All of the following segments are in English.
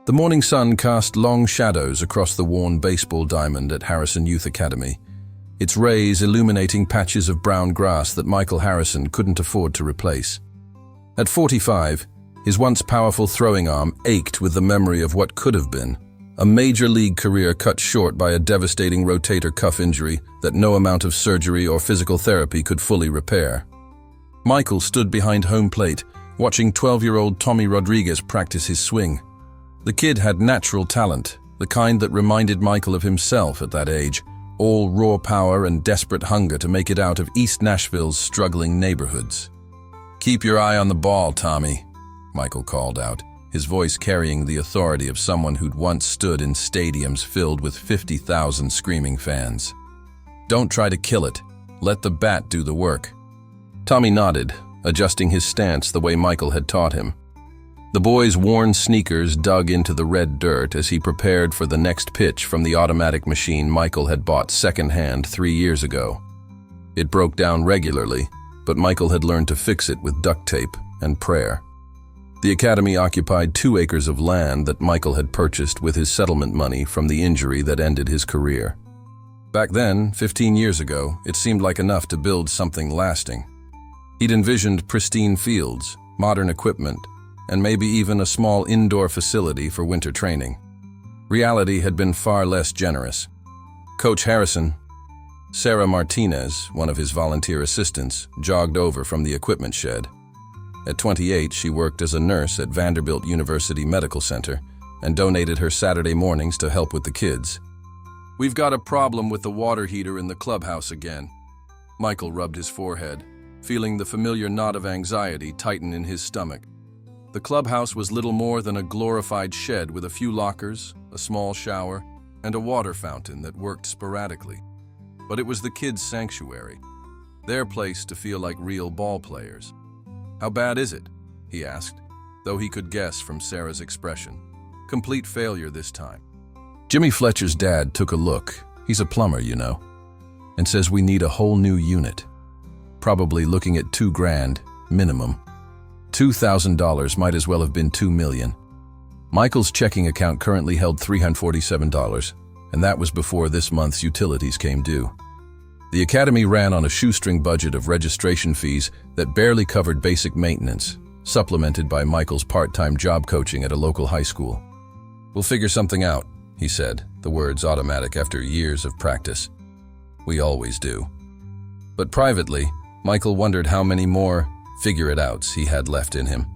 The morning sun cast long shadows across the worn baseball diamond at Harrison Youth Academy, its rays illuminating patches of brown grass that Michael Harrison couldn't afford to replace. At 45, his once powerful throwing arm ached with the memory of what could have been, a major league career cut short by a devastating rotator cuff injury that no amount of surgery or physical therapy could fully repair. Michael stood behind home plate, watching 12-year-old Tommy Rodriguez practice his swing. The kid had natural talent, the kind that reminded Michael of himself at that age, all raw power and desperate hunger to make it out of East Nashville's struggling neighborhoods. "Keep your eye on the ball, Tommy," Michael called out, his voice carrying the authority of someone who'd once stood in stadiums filled with 50,000 screaming fans. "Don't try to kill it. Let the bat do the work." Tommy nodded, adjusting his stance the way Michael had taught him. The boy's worn sneakers dug into the red dirt as he prepared for the next pitch from the automatic machine Michael had bought secondhand 3 years ago. It broke down regularly, but Michael had learned to fix it with duct tape and prayer. The academy occupied 2 acres of land that Michael had purchased with his settlement money from the injury that ended his career. Back then, 15 years ago, it seemed like enough to build something lasting. He'd envisioned pristine fields, modern equipment, and maybe even a small indoor facility for winter training. Reality had been far less generous. Coach Harrison, Sarah Martinez, one of his volunteer assistants, jogged over from the equipment shed. At 28, she worked as a nurse at Vanderbilt University Medical Center and donated her Saturday mornings to help with the kids. "We've got a problem with the water heater in the clubhouse again." Michael rubbed his forehead, feeling the familiar knot of anxiety tighten in his stomach. The clubhouse was little more than a glorified shed with a few lockers, a small shower, and a water fountain that worked sporadically. But it was the kids' sanctuary, their place to feel like real ball players. "How bad is it?" he asked, though he could guess from Sarah's expression. "Complete failure this time." "Jimmy Fletcher's dad took a look, he's a plumber, you know, and says we need a whole new unit. Probably looking at $2,000 minimum. $2,000 might as well have been $2 million. Michael's checking account currently held $347, and that was before this month's utilities came due. The academy ran on a shoestring budget of registration fees that barely covered basic maintenance, supplemented by Michael's part-time job coaching at a local high school. "We'll figure something out," he said, the words automatic after years of practice. "We always do." But privately, Michael wondered how many more figure-it-outs he had left in him.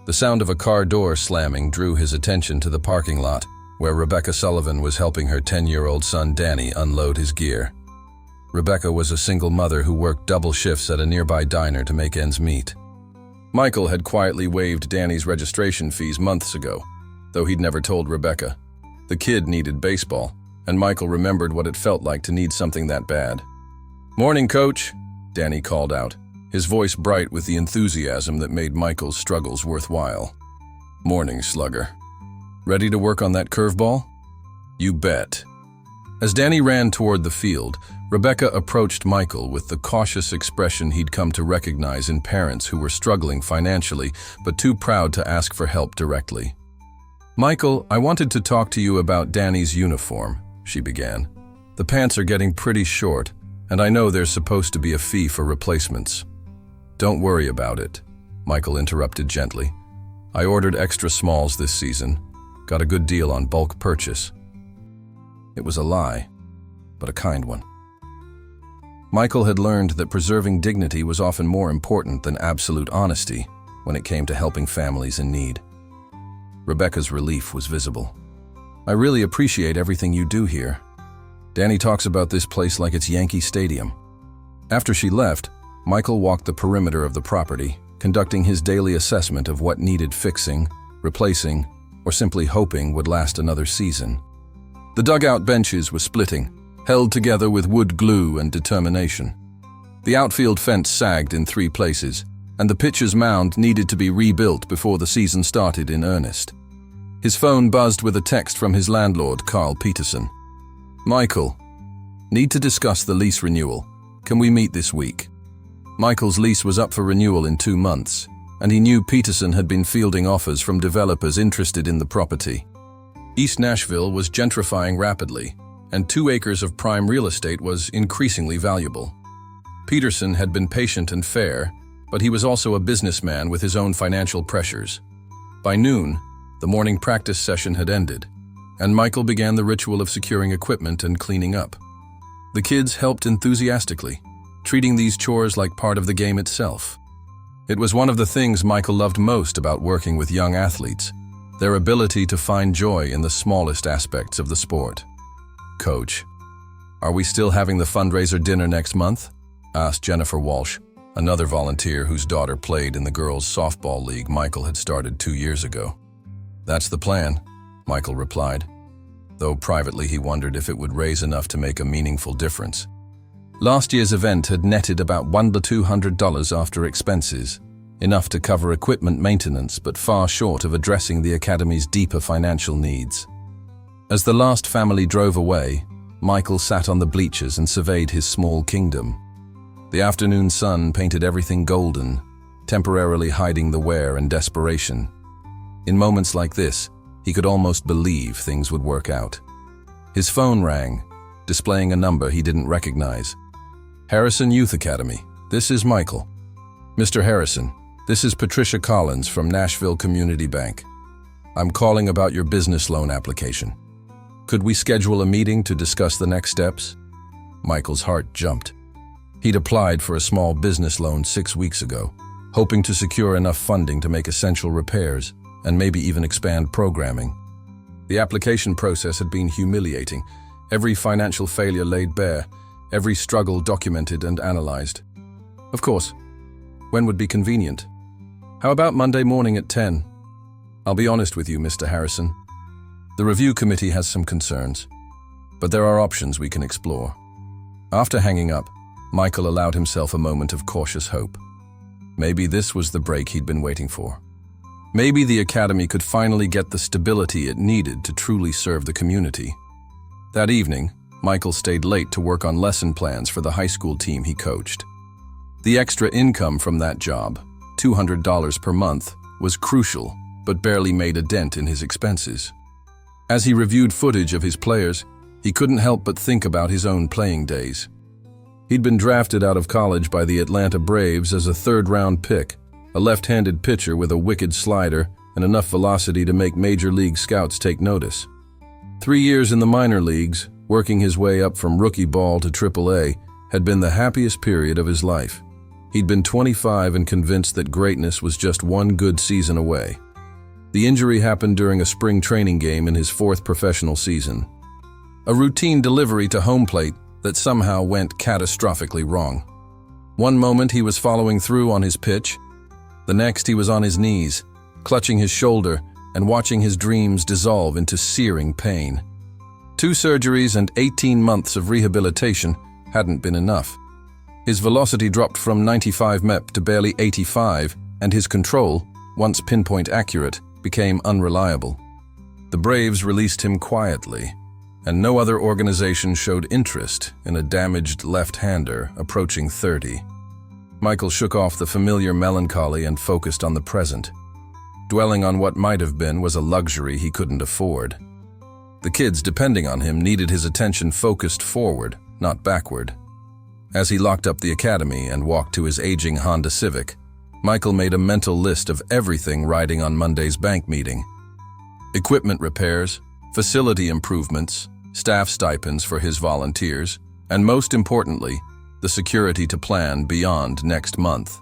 The sound of a car door slamming drew his attention to the parking lot, where Rebecca Sullivan was helping her 10-year-old son Danny unload his gear. Rebecca was a single mother who worked double shifts at a nearby diner to make ends meet. Michael had quietly waived Danny's registration fees months ago, though he'd never told Rebecca. The kid needed baseball, and Michael remembered what it felt like to need something that bad. "Morning, Coach," Danny called out, his voice bright with the enthusiasm that made Michael's struggles worthwhile. "Morning, slugger. Ready to work on that curveball?" "You bet." As Danny ran toward the field, Rebecca approached Michael with the cautious expression he'd come to recognize in parents who were struggling financially but too proud to ask for help directly. "Michael, I wanted to talk to you about Danny's uniform," she began. "The pants are getting pretty short, and I know there's supposed to be a fee for replacements." "Don't worry about it," Michael interrupted gently. "I ordered extra smalls this season. Got a good deal on bulk purchase." It was a lie, but a kind one. Michael had learned that preserving dignity was often more important than absolute honesty when it came to helping families in need. Rebecca's relief was visible. "I really appreciate everything you do here. Danny talks about this place like it's Yankee Stadium." After she left, Michael walked the perimeter of the property, conducting his daily assessment of what needed fixing, replacing, or simply hoping would last another season. The dugout benches were splitting, held together with wood glue and determination. The outfield fence sagged in 3 places, and the pitcher's mound needed to be rebuilt before the season started in earnest. His phone buzzed with a text from his landlord, Carl Peterson. "Michael, need to discuss the lease renewal. Can we meet this week?" Michael's lease was up for renewal in 2 months, and he knew Peterson had been fielding offers from developers interested in the property. East Nashville was gentrifying rapidly, and 2 acres of prime real estate was increasingly valuable. Peterson had been patient and fair, but he was also a businessman with his own financial pressures. By noon, the morning practice session had ended, and Michael began the ritual of securing equipment and cleaning up. The kids helped enthusiastically, treating these chores like part of the game itself. It was one of the things Michael loved most about working with young athletes, their ability to find joy in the smallest aspects of the sport. "Coach, are we still having the fundraiser dinner next month?" asked Jennifer Walsh, another volunteer whose daughter played in the girls' softball league Michael had started 2 years ago. "That's the plan," Michael replied, though privately he wondered if it would raise enough to make a meaningful difference. Last year's event had netted about $100 to $200 after expenses, enough to cover equipment maintenance but far short of addressing the academy's deeper financial needs. As the last family drove away, Michael sat on the bleachers and surveyed his small kingdom. The afternoon sun painted everything golden, temporarily hiding the wear and desperation. In moments like this, he could almost believe things would work out. His phone rang, displaying a number he didn't recognize. "Harrison Youth Academy, this is Michael." "Mr. Harrison, this is Patricia Collins from Nashville Community Bank. I'm calling about your business loan application. Could we schedule a meeting to discuss the next steps?" Michael's heart jumped. He'd applied for a small business loan 6 weeks ago, hoping to secure enough funding to make essential repairs and maybe even expand programming. The application process had been humiliating, every financial failure laid bare, every struggle documented and analyzed. "Of course. When would be convenient?" "How about Monday morning at 10? "I'll be honest with you, Mr. Harrison. The review committee has some concerns, but there are options we can explore." After hanging up, Michael allowed himself a moment of cautious hope. Maybe this was the break he'd been waiting for. Maybe the academy could finally get the stability it needed to truly serve the community. That evening, Michael stayed late to work on lesson plans for the high school team he coached. The extra income from that job, $200 per month, was crucial, but barely made a dent in his expenses. As he reviewed footage of his players, he couldn't help but think about his own playing days. He'd been drafted out of college by the Atlanta Braves as a third-round pick, a left-handed pitcher with a wicked slider and enough velocity to make major league scouts take notice. 3 years in the minor leagues, working his way up from rookie ball to AAA, had been the happiest period of his life. He'd been 25 and convinced that greatness was just one good season away. The injury happened during a spring training game in his 4th professional season. A routine delivery to home plate that somehow went catastrophically wrong. One moment he was following through on his pitch, the next he was on his knees, clutching his shoulder and watching his dreams dissolve into searing pain. 2 surgeries and 18 months of rehabilitation hadn't been enough. His velocity dropped from 95 mph to barely 85, and his control, once pinpoint accurate, became unreliable. The Braves released him quietly, and no other organization showed interest in a damaged left-hander approaching 30. Michael shook off the familiar melancholy and focused on the present. Dwelling on what might have been was a luxury he couldn't afford. The kids depending on him needed his attention focused forward, not backward. As he locked up the academy and walked to his aging Honda Civic, Michael made a mental list of everything riding on Monday's bank meeting. Equipment repairs, facility improvements, staff stipends for his volunteers, and most importantly, the security to plan beyond next month.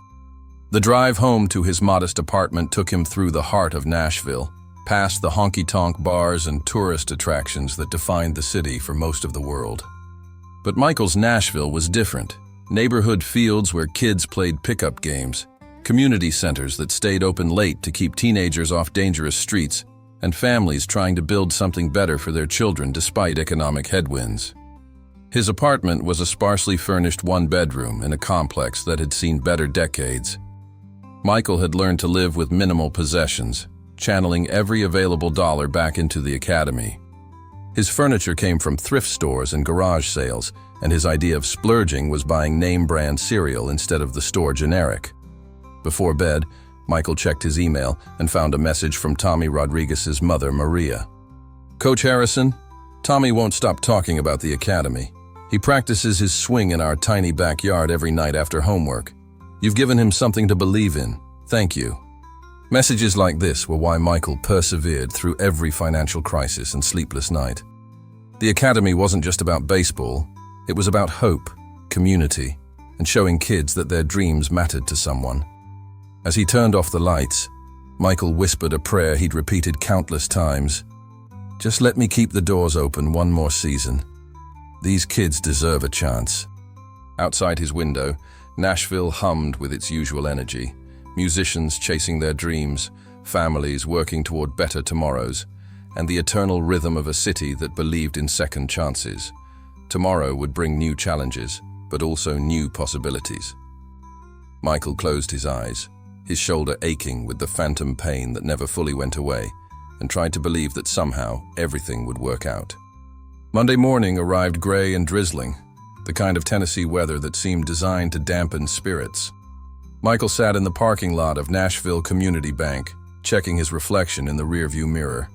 The drive home to his modest apartment took him through the heart of Nashville, past the honky-tonk bars and tourist attractions that defined the city for most of the world. But Michael's Nashville was different. Neighborhood fields where kids played pickup games, community centers that stayed open late to keep teenagers off dangerous streets, and families trying to build something better for their children despite economic headwinds. His apartment was a sparsely furnished 1-bedroom in a complex that had seen better decades. Michael had learned to live with minimal possessions, channeling every available dollar back into the academy. His furniture came from thrift stores and garage sales, and his idea of splurging was buying name-brand cereal instead of the store generic. Before bed, Michael checked his email and found a message from Tommy Rodriguez's mother, Maria. "Coach Harrison, Tommy won't stop talking about the academy. He practices his swing in our tiny backyard every night after homework. You've given him something to believe in. Thank you." Messages like this were why Michael persevered through every financial crisis and sleepless night. The academy wasn't just about baseball. It was about hope, community, and showing kids that their dreams mattered to someone. As he turned off the lights, Michael whispered a prayer he'd repeated countless times. "Just let me keep the doors open one more season. These kids deserve a chance." Outside his window, Nashville hummed with its usual energy. Musicians chasing their dreams, families working toward better tomorrows, and the eternal rhythm of a city that believed in second chances. Tomorrow would bring new challenges, but also new possibilities. Michael closed his eyes, his shoulder aching with the phantom pain that never fully went away, and tried to believe that somehow everything would work out. Monday morning arrived gray and drizzling, the kind of Tennessee weather that seemed designed to dampen spirits. Michael sat in the parking lot of Nashville Community Bank, checking his reflection in the rearview mirror.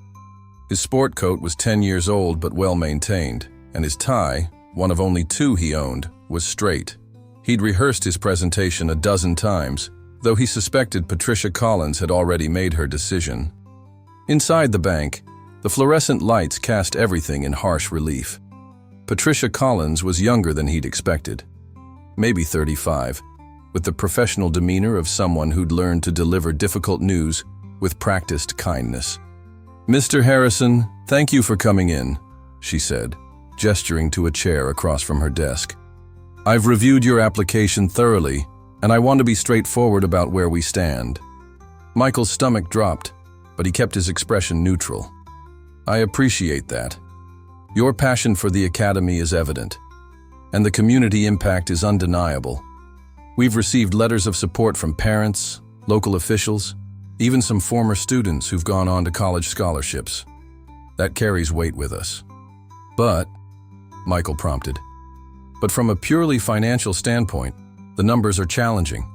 His sport coat was 10 years old but well-maintained, and his tie, one of only 2 he owned, was straight. He'd rehearsed his presentation a dozen times, though he suspected Patricia Collins had already made her decision. Inside the bank, the fluorescent lights cast everything in harsh relief. Patricia Collins was younger than he'd expected, maybe 35, with the professional demeanor of someone who'd learned to deliver difficult news with practiced kindness. "Mr. Harrison, thank you for coming in," she said, gesturing to a chair across from her desk. "I've reviewed your application thoroughly, and I want to be straightforward about where we stand." Michael's stomach dropped, but he kept his expression neutral. "I appreciate that. Your passion for the academy is evident, and the community impact is undeniable. We've received letters of support from parents, local officials, even some former students who've gone on to college scholarships. That carries weight with us." "But," Michael prompted, "but from a purely financial standpoint, the numbers are challenging.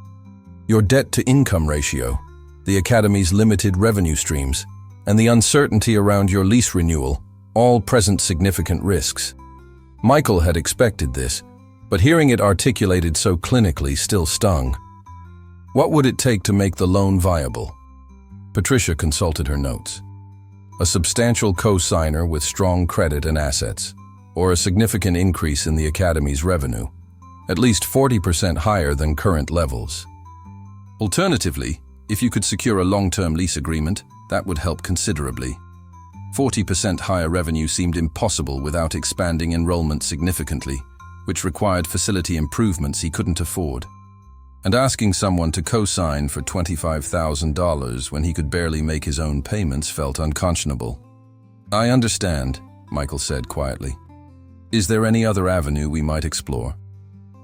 Your debt-to-income ratio, the academy's limited revenue streams, and the uncertainty around your lease renewal all present significant risks." Michael had expected this, but hearing it articulated so clinically still stung. What would it take to make the loan viable? Patricia consulted her notes. A substantial co-signer with strong credit and assets, or a significant increase in the academy's revenue, at least 40% higher than current levels. Alternatively, if you could secure a long-term lease agreement, that would help considerably. 40% higher revenue seemed impossible without expanding enrollment significantly, which required facility improvements he couldn't afford. And asking someone to co-sign for $25,000 when he could barely make his own payments felt unconscionable. "I understand," Michael said quietly. "Is there any other avenue we might explore?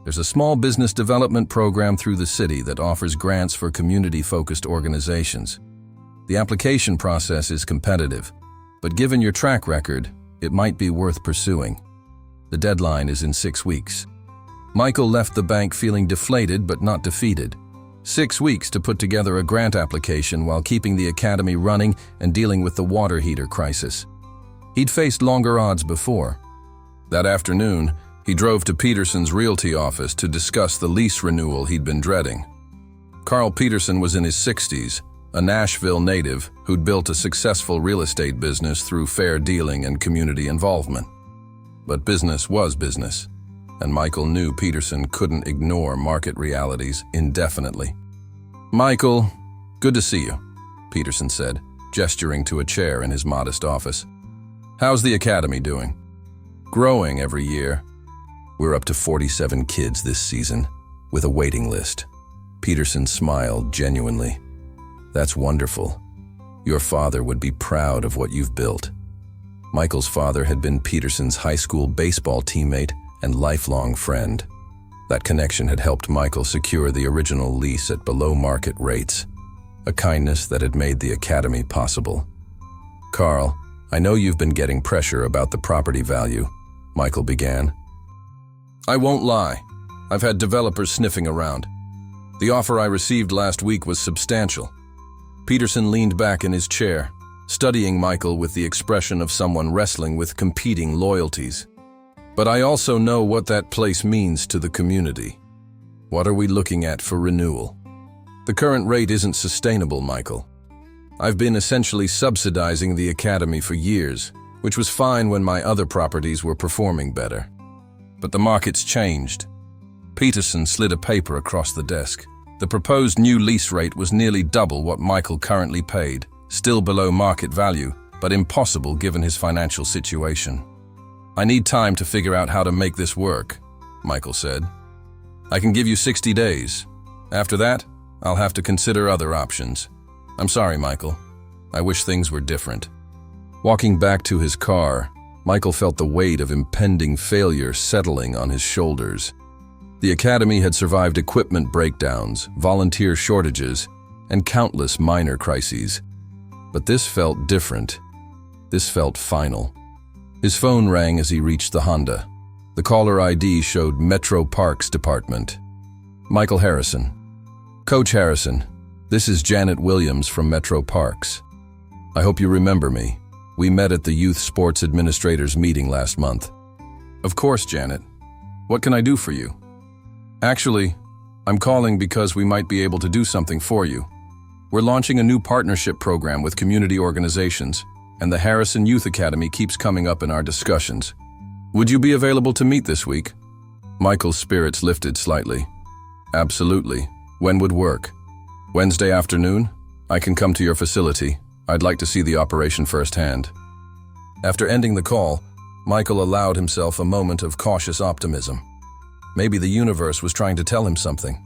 There's a small business development program through the city that offers grants for community-focused organizations. The application process is competitive, but given your track record, it might be worth pursuing. The deadline is in 6 weeks." Michael left the bank feeling deflated but not defeated. 6 weeks to put together a grant application while keeping the academy running and dealing with the water heater crisis. He'd faced longer odds before. That afternoon, he drove to Peterson's realty office to discuss the lease renewal he'd been dreading. Carl Peterson was in his 60s, a Nashville native who'd built a successful real estate business through fair dealing and community involvement. But business was business, and Michael knew Peterson couldn't ignore market realities indefinitely. "Michael, good to see you," Peterson said, gesturing to a chair in his modest office. "How's the academy doing?" "Growing every year. We're up to 47 kids this season, with a waiting list." Peterson smiled genuinely. "That's wonderful. Your father would be proud of what you've built." Michael's father had been Peterson's high school baseball teammate and lifelong friend. That connection had helped Michael secure the original lease at below-market rates, a kindness that had made the academy possible. "Carl, I know you've been getting pressure about the property value," Michael began. "I won't lie. I've had developers sniffing around. The offer I received last week was substantial, Peterson leaned back in his chair, studying Michael with the expression of someone wrestling with competing loyalties. But I also know what that place means to the community. What are we looking at for renewal? The current rate isn't sustainable, Michael. I've been essentially subsidizing the academy for years, which was fine when my other properties were performing better. But the market's changed. Peterson slid a paper across the desk. The proposed new lease rate was nearly double what Michael currently paid, still below market value, but impossible given his financial situation. I need time to figure out how to make this work, Michael said. I can give you 60 days. After that, I'll have to consider other options. I'm sorry, Michael. I wish things were different. Walking back to his car, Michael felt the weight of impending failure settling on his shoulders. The academy had survived equipment breakdowns, volunteer shortages, and countless minor crises. But this felt different. This felt final. His phone rang as he reached the Honda. The caller ID showed Metro Parks Department. Michael Harrison. Coach Harrison, this is Janet Williams from Metro Parks. I hope you remember me. We met at the Youth Sports Administrators meeting last month. Of course, Janet. What can I do for you? Actually, I'm calling because we might be able to do something for you. We're launching a new partnership program with community organizations, and the Harrison Youth Academy keeps coming up in our discussions. Would you be available to meet this week? Michael's spirits lifted slightly. Absolutely. When would work? Wednesday afternoon? I can come to your facility. I'd like to see the operation firsthand. After ending the call, Michael allowed himself a moment of cautious optimism. Maybe the universe was trying to tell him something.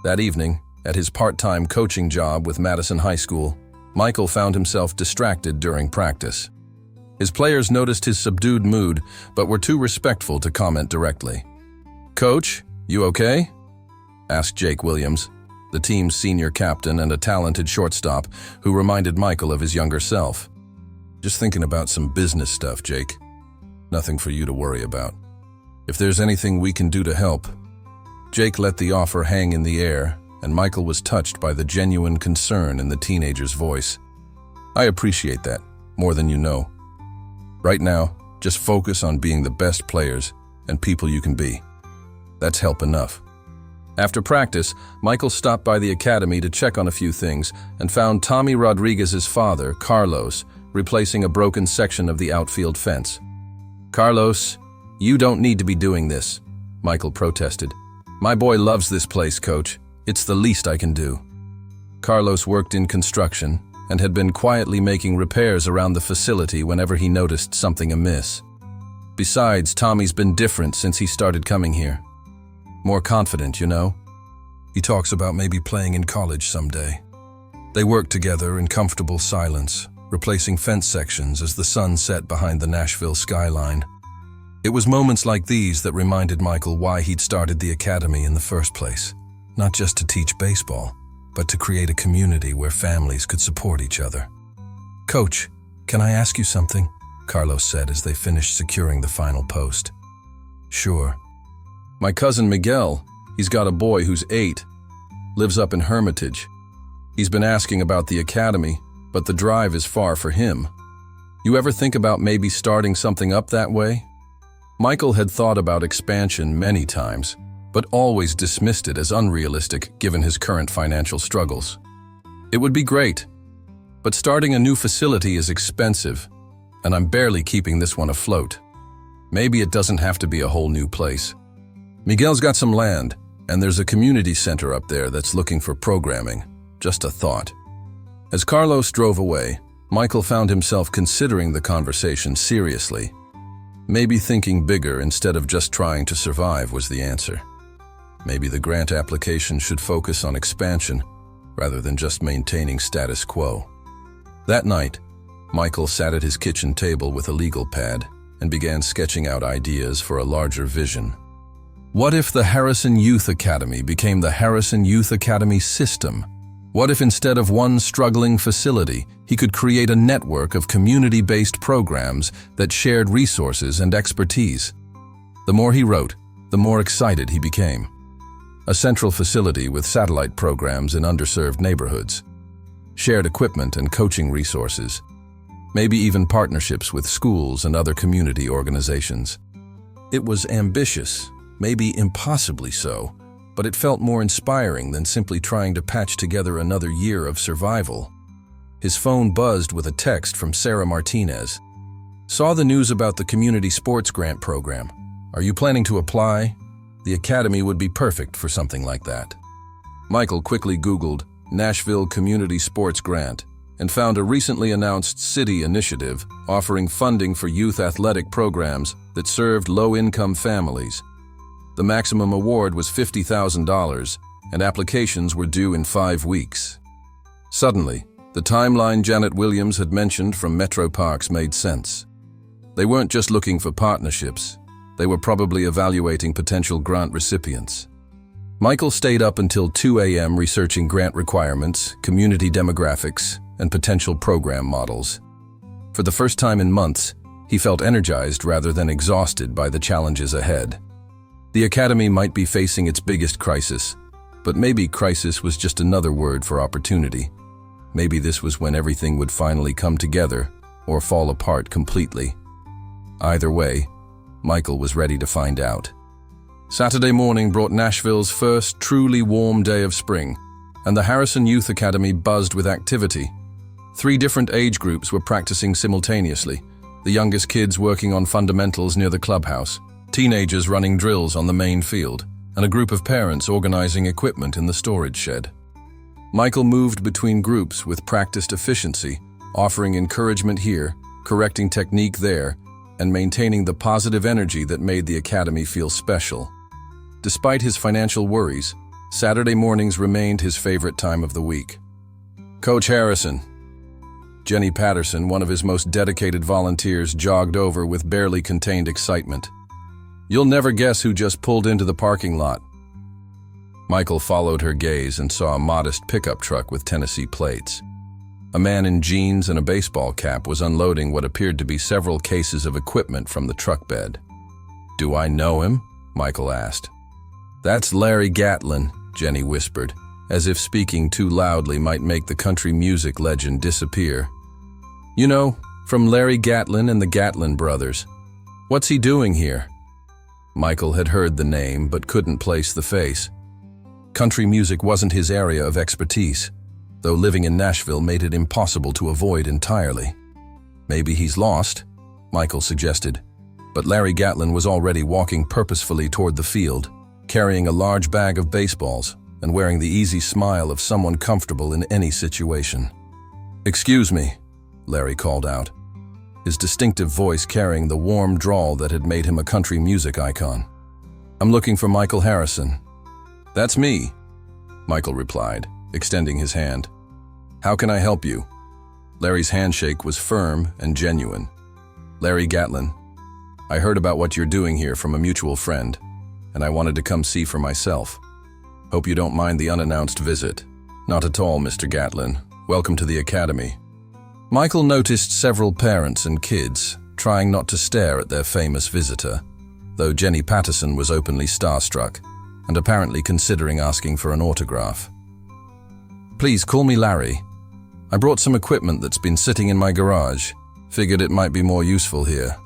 That evening, at his part-time coaching job with Madison High School, Michael found himself distracted during practice. His players noticed his subdued mood, but were too respectful to comment directly. "Coach, you okay?" asked Jake Williams, the team's senior captain and a talented shortstop who reminded Michael of his younger self. "Just thinking about some business stuff, Jake. Nothing for you to worry about. If there's anything we can do to help." Jake let the offer hang in the air, and Michael was touched by the genuine concern in the teenager's voice. "I appreciate that, more than you know. Right now, just focus on being the best players and people you can be. That's help enough." After practice, Michael stopped by the academy to check on a few things and found Tommy Rodriguez's father, Carlos, replacing a broken section of the outfield fence. "Carlos, you don't need to be doing this," Michael protested. "My boy loves this place, Coach. It's the least I can do." Carlos worked in construction and had been quietly making repairs around the facility whenever he noticed something amiss. Besides, Tommy's been different since he started coming here. More confident, you know. He talks about maybe playing in college someday. They worked together in comfortable silence, replacing fence sections as the sun set behind the Nashville skyline. It was moments like these that reminded Michael why he'd started the academy in the first place. Not just to teach baseball, but to create a community where families could support each other. "Coach, can I ask you something?" Carlos said as they finished securing the final post. "Sure." "My cousin Miguel, he's got a boy who's 8, lives up in Hermitage. He's been asking about the academy, but the drive is far for him. You ever think about maybe starting something up that way?" Michael had thought about expansion many times, but always dismissed it as unrealistic given his current financial struggles. It would be great, but starting a new facility is expensive, and I'm barely keeping this one afloat. Maybe it doesn't have to be a whole new place. Miguel's got some land, and there's a community center up there that's looking for programming. Just a thought. As Carlos drove away, Michael found himself considering the conversation seriously. Maybe thinking bigger instead of just trying to survive was the answer. Maybe the grant application should focus on expansion rather than just maintaining status quo. That night, Michael sat at his kitchen table with a legal pad and began sketching out ideas for a larger vision. What if the Harrison Youth Academy became the Harrison Youth Academy system? What if instead of one struggling facility, he could create a network of community-based programs that shared resources and expertise? The more he wrote, the more excited he became. A central facility with satellite programs in underserved neighborhoods. shared equipment and coaching resources, maybe even partnerships with schools and other community organizations. It was ambitious, maybe impossibly so, but it felt more inspiring than simply trying to patch together another year of survival. His phone buzzed with a text from Sarah Martinez. "Saw the news about the Community Sports Grant Program. Are you planning to apply? The Academy would be perfect for something like that." Michael quickly Googled Nashville Community Sports Grant and found a recently announced city initiative offering funding for youth athletic programs that served low-income families. The maximum award was $50,000, and applications were due in 5 weeks. Suddenly, the timeline Janet Williams had mentioned from Metro Parks made sense. They weren't just looking for partnerships, they were probably evaluating potential grant recipients. Michael stayed up until 2 a.m. researching grant requirements, community demographics, and potential program models. For the first time in months, he felt energized rather than exhausted by the challenges ahead. The Academy might be facing its biggest crisis, but maybe crisis was just another word for opportunity. Maybe this was when everything would finally come together or fall apart completely. Either way, Michael was ready to find out. Saturday morning brought Nashville's first truly warm day of spring, and the Harrison Youth Academy buzzed with activity. 3 different age groups were practicing simultaneously, the youngest kids working on fundamentals near the clubhouse, teenagers running drills on the main field, and a group of parents organizing equipment in the storage shed. Michael moved between groups with practiced efficiency, offering encouragement here, correcting technique there, and maintaining the positive energy that made the Academy feel special. Despite his financial worries, Saturday mornings remained his favorite time of the week. "Coach Harrison." Jenny Patterson, one of his most dedicated volunteers, jogged over with barely contained excitement. "You'll never guess who just pulled into the parking lot." Michael followed her gaze and saw a modest pickup truck with Tennessee plates. A man in jeans and a baseball cap was unloading what appeared to be several cases of equipment from the truck bed. "Do I know him?" Michael asked. "That's Larry Gatlin," Jenny whispered, as if speaking too loudly might make the country music legend disappear. "You know, from Larry Gatlin and the Gatlin brothers. What's he doing here?" Michael had heard the name but couldn't place the face. Country music wasn't his area of expertise, though living in Nashville made it impossible to avoid entirely. "Maybe he's lost," Michael suggested, but Larry Gatlin was already walking purposefully toward the field, carrying a large bag of baseballs and wearing the easy smile of someone comfortable in any situation. "Excuse me," Larry called out, his distinctive voice carrying the warm drawl that had made him a country music icon. "I'm looking for Michael Harrison." "That's me," Michael replied, extending his hand. "How can I help you?" Larry's handshake was firm and genuine. "Larry Gatlin, I heard about what you're doing here from a mutual friend, and I wanted to come see for myself. Hope you don't mind the unannounced visit." "Not at all, Mr. Gatlin. Welcome to the Academy." Michael noticed several parents and kids trying not to stare at their famous visitor, though Jenny Patterson was openly starstruck and apparently considering asking for an autograph. "Please call me Larry. I brought some equipment that's been sitting in my garage. Figured it might be more useful here."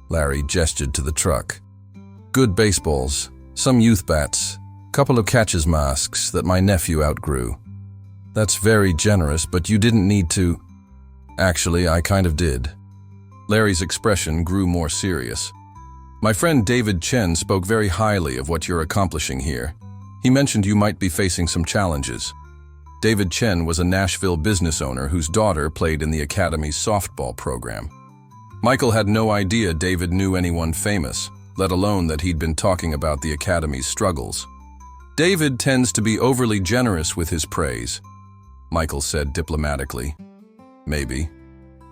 Larry gestured to the truck. "Good baseballs, some youth bats, couple of catcher's masks that my nephew outgrew." "That's very generous, but you didn't need to." "Actually, I kind of did." Larry's expression grew more serious. "My friend David Chen spoke very highly of what you're accomplishing here. He mentioned you might be facing some challenges." David Chen was a Nashville business owner whose daughter played in the Academy's softball program. Michael had no idea David knew anyone famous, let alone that he'd been talking about the Academy's struggles. "David tends to be overly generous with his praise," Michael said diplomatically. "Maybe,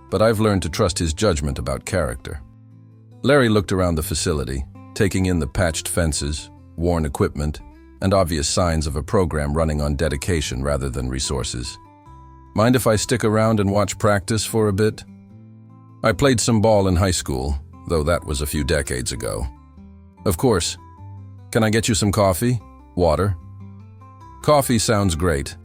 but I've learned to trust his judgment about character." Larry looked around the facility, taking in the patched fences, worn equipment, and obvious signs of a program running on dedication rather than resources. "Mind if I stick around and watch practice for a bit? I played some ball in high school, though that was a few decades ago." "Of course. Can I get you some coffee? Water?" "Coffee sounds great."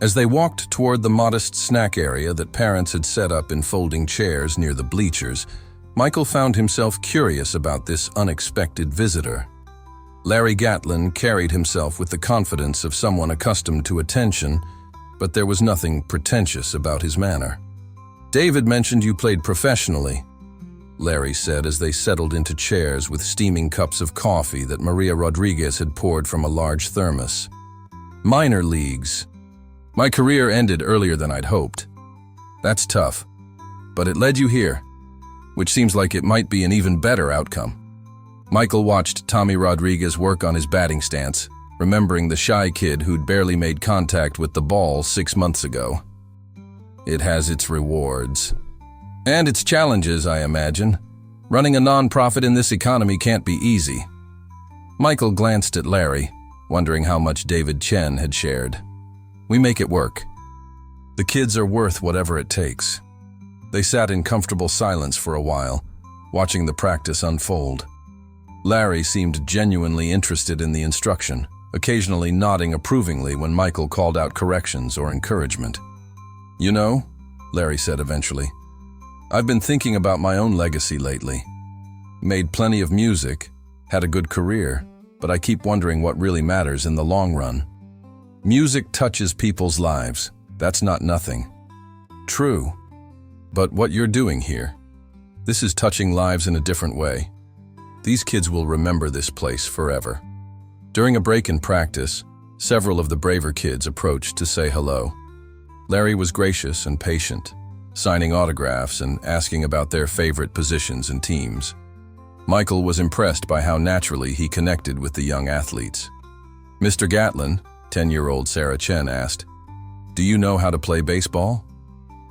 As they walked toward the modest snack area that parents had set up in folding chairs near the bleachers, Michael found himself curious about this unexpected visitor. Larry Gatlin carried himself with the confidence of someone accustomed to attention, but there was nothing pretentious about his manner. "David mentioned you played professionally," Larry said as they settled into chairs with steaming cups of coffee that Maria Rodriguez had poured from a large thermos. "Minor leagues. My career ended earlier than I'd hoped. That's tough, but it led you here, which seems like it might be an even better outcome." Michael watched Tommy Rodriguez work on his batting stance, remembering the shy kid who'd barely made contact with the ball 6 months ago. It has its rewards. And its challenges, I imagine. Running a nonprofit in this economy can't be easy. Michael glanced at Larry, wondering how much David Chen had shared. "We make it work. The kids are worth whatever it takes." They sat in comfortable silence for a while, watching the practice unfold. Larry seemed genuinely interested in the instruction, occasionally nodding approvingly when Michael called out corrections or encouragement. "You know," Larry said eventually, "I've been thinking about my own legacy lately. Made plenty of music, had a good career, but I keep wondering what really matters in the long run. Music touches people's lives. That's not nothing." "True. But what you're doing here, this is touching lives in a different way. These kids will remember this place forever." During a break in practice, several of the braver kids approached to say hello. Larry was gracious and patient, signing autographs and asking about their favorite positions and teams. Michael was impressed by how naturally he connected with the young athletes. "Mr. Gatlin," 10-year-old Sarah Chen asked, "do you know how to play baseball?"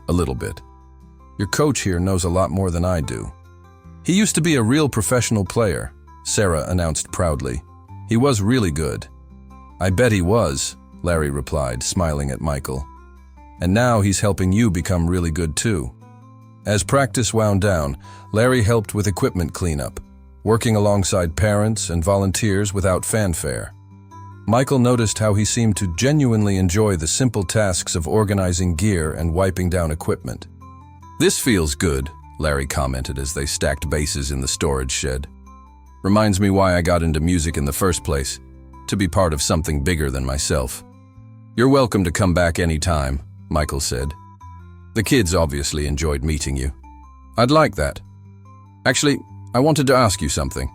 "A little bit. Your coach here knows a lot more than I do." "He used to be a real professional player," Sarah announced proudly. "He was really good." "I bet he was," Larry replied, smiling at Michael. "And now he's helping you become really good too." As practice wound down, Larry helped with equipment cleanup, working alongside parents and volunteers without fanfare. Michael noticed how he seemed to genuinely enjoy the simple tasks of organizing gear and wiping down equipment. "This feels good," Larry commented as they stacked bases in the storage shed. "Reminds me why I got into music in the first place, to be part of something bigger than myself." "You're welcome to come back anytime," Michael said. "The kids obviously enjoyed meeting you." "I'd like that. Actually, I wanted to ask you something.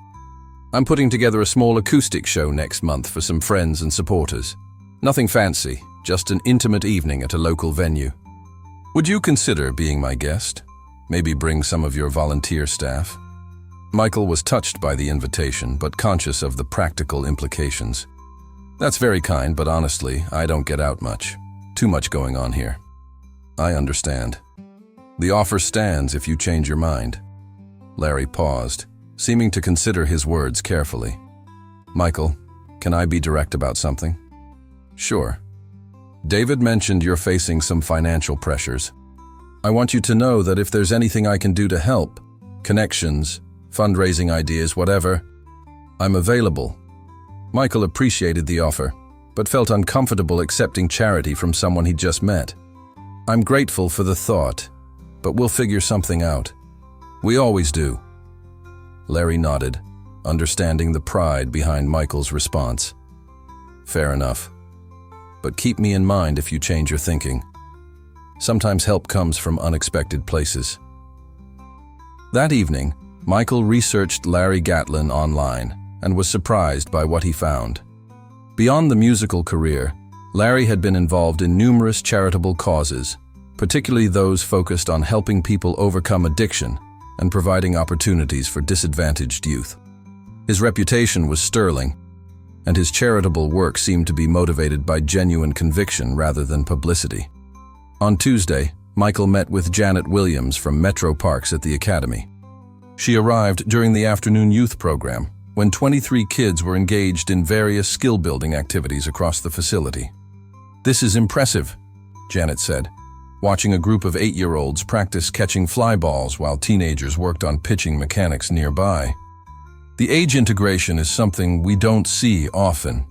I'm putting together a small acoustic show next month for some friends and supporters. Nothing fancy, just an intimate evening at a local venue. Would you consider being my guest? Maybe bring some of your volunteer staff?" Michael was touched by the invitation, but conscious of the practical implications. "That's very kind, but honestly, I don't get out much. Too much going on here." "I understand. The offer stands if you change your mind." Larry paused, seeming to consider his words carefully. "Michael, can I be direct about something?" "Sure. David mentioned you're facing some financial pressures. I want you to know that if there's anything I can do to help, connections, fundraising ideas, whatever, I'm available." Michael appreciated the offer, but felt uncomfortable accepting charity from someone he'd just met. "I'm grateful for the thought, but we'll figure something out. We always do." Larry nodded, understanding the pride behind Michael's response. "Fair enough. But keep me in mind if you change your thinking. Sometimes help comes from unexpected places." That evening, Michael researched Larry Gatlin online and was surprised by what he found. Beyond the musical career, Larry had been involved in numerous charitable causes, particularly those focused on helping people overcome addiction and providing opportunities for disadvantaged youth. His reputation was sterling, and his charitable work seemed to be motivated by genuine conviction rather than publicity. On Tuesday, Michael met with Janet Williams from Metro Parks at the Academy. She arrived during the afternoon youth program, when 23 kids were engaged in various skill-building activities across the facility. "This is impressive," Janet said, watching a group of 8-year-olds practice catching fly balls while teenagers worked on pitching mechanics nearby. "The age integration is something we don't see often.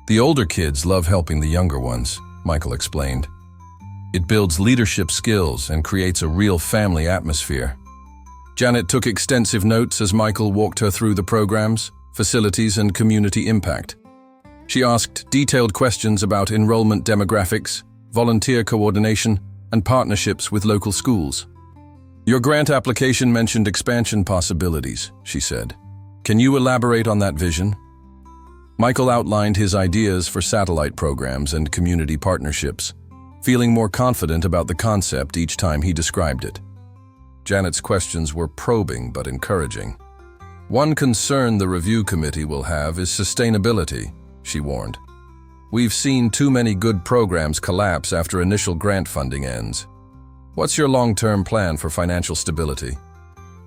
The older kids love helping the younger ones, Michael explained. It builds leadership skills and creates a real family atmosphere. Janet took extensive notes as Michael walked her through the programs, facilities, and community impact. She asked detailed questions about enrollment demographics, volunteer coordination, and partnerships with local schools. Your grant application mentioned expansion possibilities, she said. Can you elaborate on that vision? Michael outlined his ideas for satellite programs and community partnerships, feeling more confident about the concept each time he described it. Janet's questions were probing but encouraging. One concern the review committee will have is sustainability, she warned. We've seen too many good programs collapse after initial grant funding ends. What's your long-term plan for financial stability?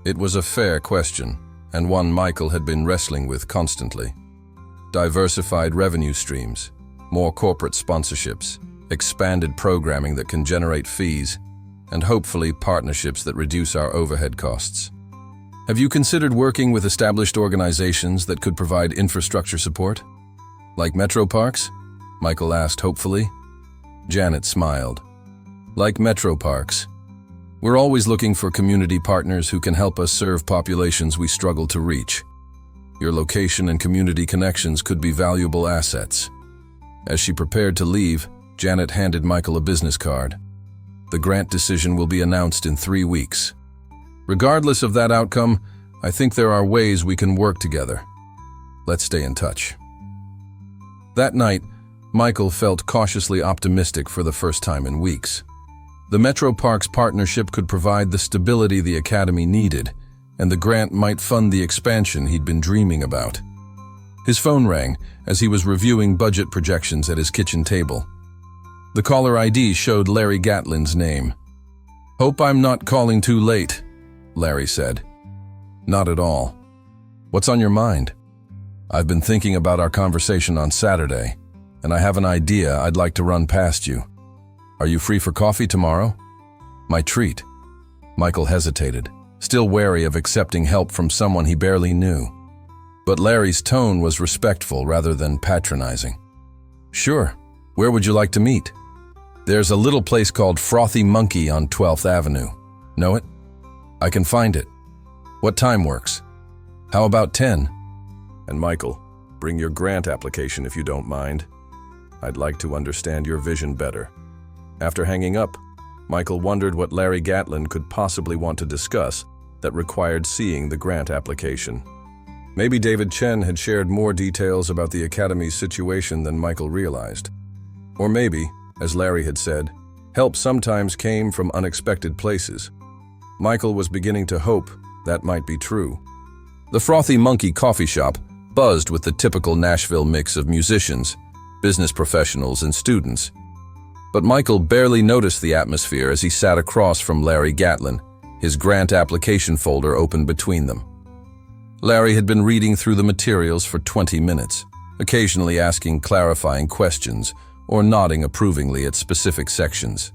It was a fair question, and one Michael had been wrestling with constantly. Diversified revenue streams, more corporate sponsorships, expanded programming that can generate fees, and hopefully partnerships that reduce our overhead costs. Have you considered working with established organizations that could provide infrastructure support? Like metro parks? Michael asked hopefully. Janet smiled. Like metro parks. We're always looking for community partners who can help us serve populations we struggle to reach. Your location and community connections could be valuable assets. As she prepared to leave, Janet handed Michael a business card. The grant decision will be announced in 3 weeks. Regardless of that outcome, I think there are ways we can work together. Let's stay in touch. That night, Michael felt cautiously optimistic for the first time in weeks. The Metro Parks partnership could provide the stability the Academy needed, and the grant might fund the expansion he'd been dreaming about. His phone rang as he was reviewing budget projections at his kitchen table. The caller ID showed Larry Gatlin's name. "Hope I'm not calling too late," Larry said. "Not at all. What's on your mind?" "I've been thinking about our conversation on Saturday, and I have an idea I'd like to run past you. Are you free for coffee tomorrow?" "My treat." Michael hesitated, still wary of accepting help from someone he barely knew. But Larry's tone was respectful rather than patronizing. "Sure. Where would you like to meet?" "There's a little place called Frothy Monkey on 12th Avenue. Know it?" "I can find it." "What time works?" "How about 10? "And Michael, bring your grant application if you don't mind. I'd like to understand your vision better." After hanging up, Michael wondered what Larry Gatlin could possibly want to discuss that required seeing the grant application. Maybe David Chen had shared more details about the Academy's situation than Michael realized. Or maybe, as Larry had said, help sometimes came from unexpected places. Michael was beginning to hope that might be true. The Frothy Monkey coffee shop buzzed with the typical Nashville mix of musicians, business professionals, and students. But Michael barely noticed the atmosphere as he sat across from Larry Gatlin, his grant application folder open between them. Larry had been reading through the materials for 20 minutes, occasionally asking clarifying questions or nodding approvingly at specific sections.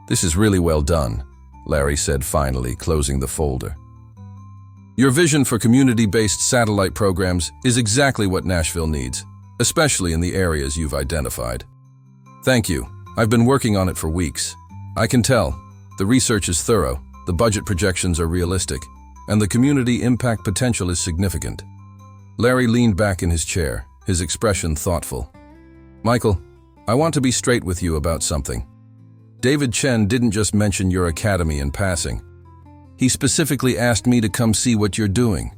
"This is really well done," Larry said finally, closing the folder. "Your vision for community-based satellite programs is exactly what Nashville needs, especially in the areas you've identified." "Thank you. I've been working on it for weeks. I can tell. The research is thorough, the budget projections are realistic, and the community impact potential is significant." Larry leaned back in his chair, his expression thoughtful. "Michael, I want to be straight with you about something. David Chen didn't just mention your academy in passing. He specifically asked me to come see what you're doing."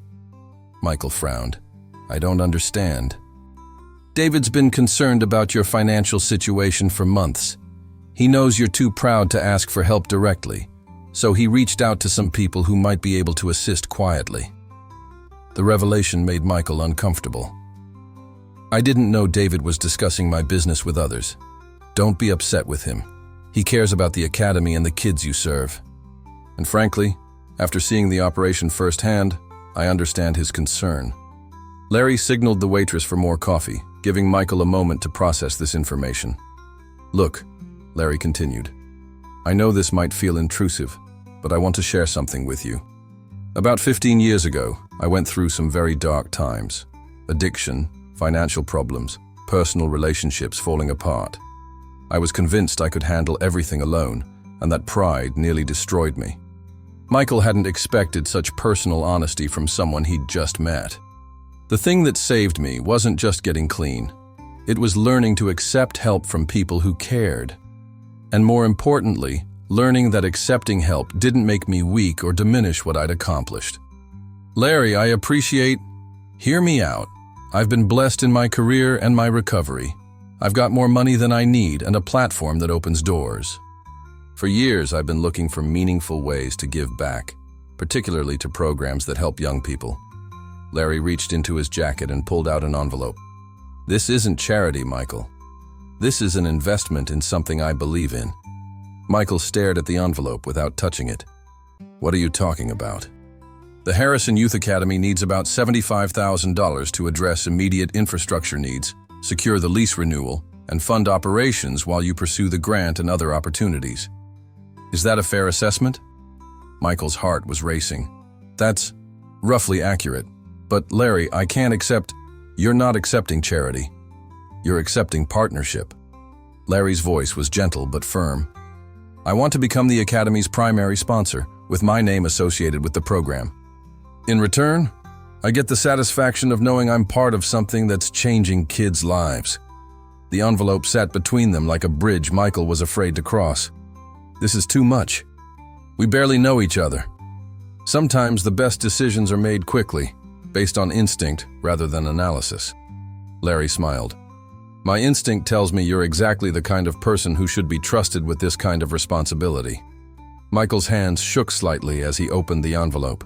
Michael frowned. "I don't understand." "David's been concerned about your financial situation for months. He knows you're too proud to ask for help directly, so he reached out to some people who might be able to assist quietly." The revelation made Michael uncomfortable. "I didn't know David was discussing my business with others. Don't be upset with him. He cares about the academy and the kids you serve. And frankly, after seeing the operation firsthand, I understand his concern." Larry signaled the waitress for more coffee, giving Michael a moment to process this information. "Look," Larry continued, "I know this might feel intrusive, but I want to share something with you. About 15 years ago, I went through some very dark times. Addiction, financial problems, personal relationships falling apart. I was convinced I could handle everything alone, and that pride nearly destroyed me. Michael hadn't expected such personal honesty from someone he'd just met. The thing that saved me wasn't just getting clean. It was learning to accept help from people who cared. And more importantly, learning that accepting help didn't make me weak or diminish what I'd accomplished. Larry, I appreciate... Hear me out. I've been blessed in my career and my recovery. I've got more money than I need and a platform that opens doors. For years, I've been looking for meaningful ways to give back, particularly to programs that help young people. Larry reached into his jacket and pulled out an envelope. This isn't charity, Michael. This is an investment in something I believe in. Michael stared at the envelope without touching it. What are you talking about? The Harrison Youth Academy needs about $75,000 to address immediate infrastructure needs, secure the lease renewal, and fund operations while you pursue the grant and other opportunities. Is that a fair assessment? Michael's heart was racing. That's roughly accurate. But Larry, I can't accept... You're not accepting charity. You're accepting partnership. Larry's voice was gentle but firm. I want to become the Academy's primary sponsor, with my name associated with the program. In return, I get the satisfaction of knowing I'm part of something that's changing kids' lives. The envelope sat between them like a bridge Michael was afraid to cross. This is too much. We barely know each other. Sometimes the best decisions are made quickly, based on instinct rather than analysis. Larry smiled. My instinct tells me you're exactly the kind of person who should be trusted with this kind of responsibility. Michael's hands shook slightly as he opened the envelope.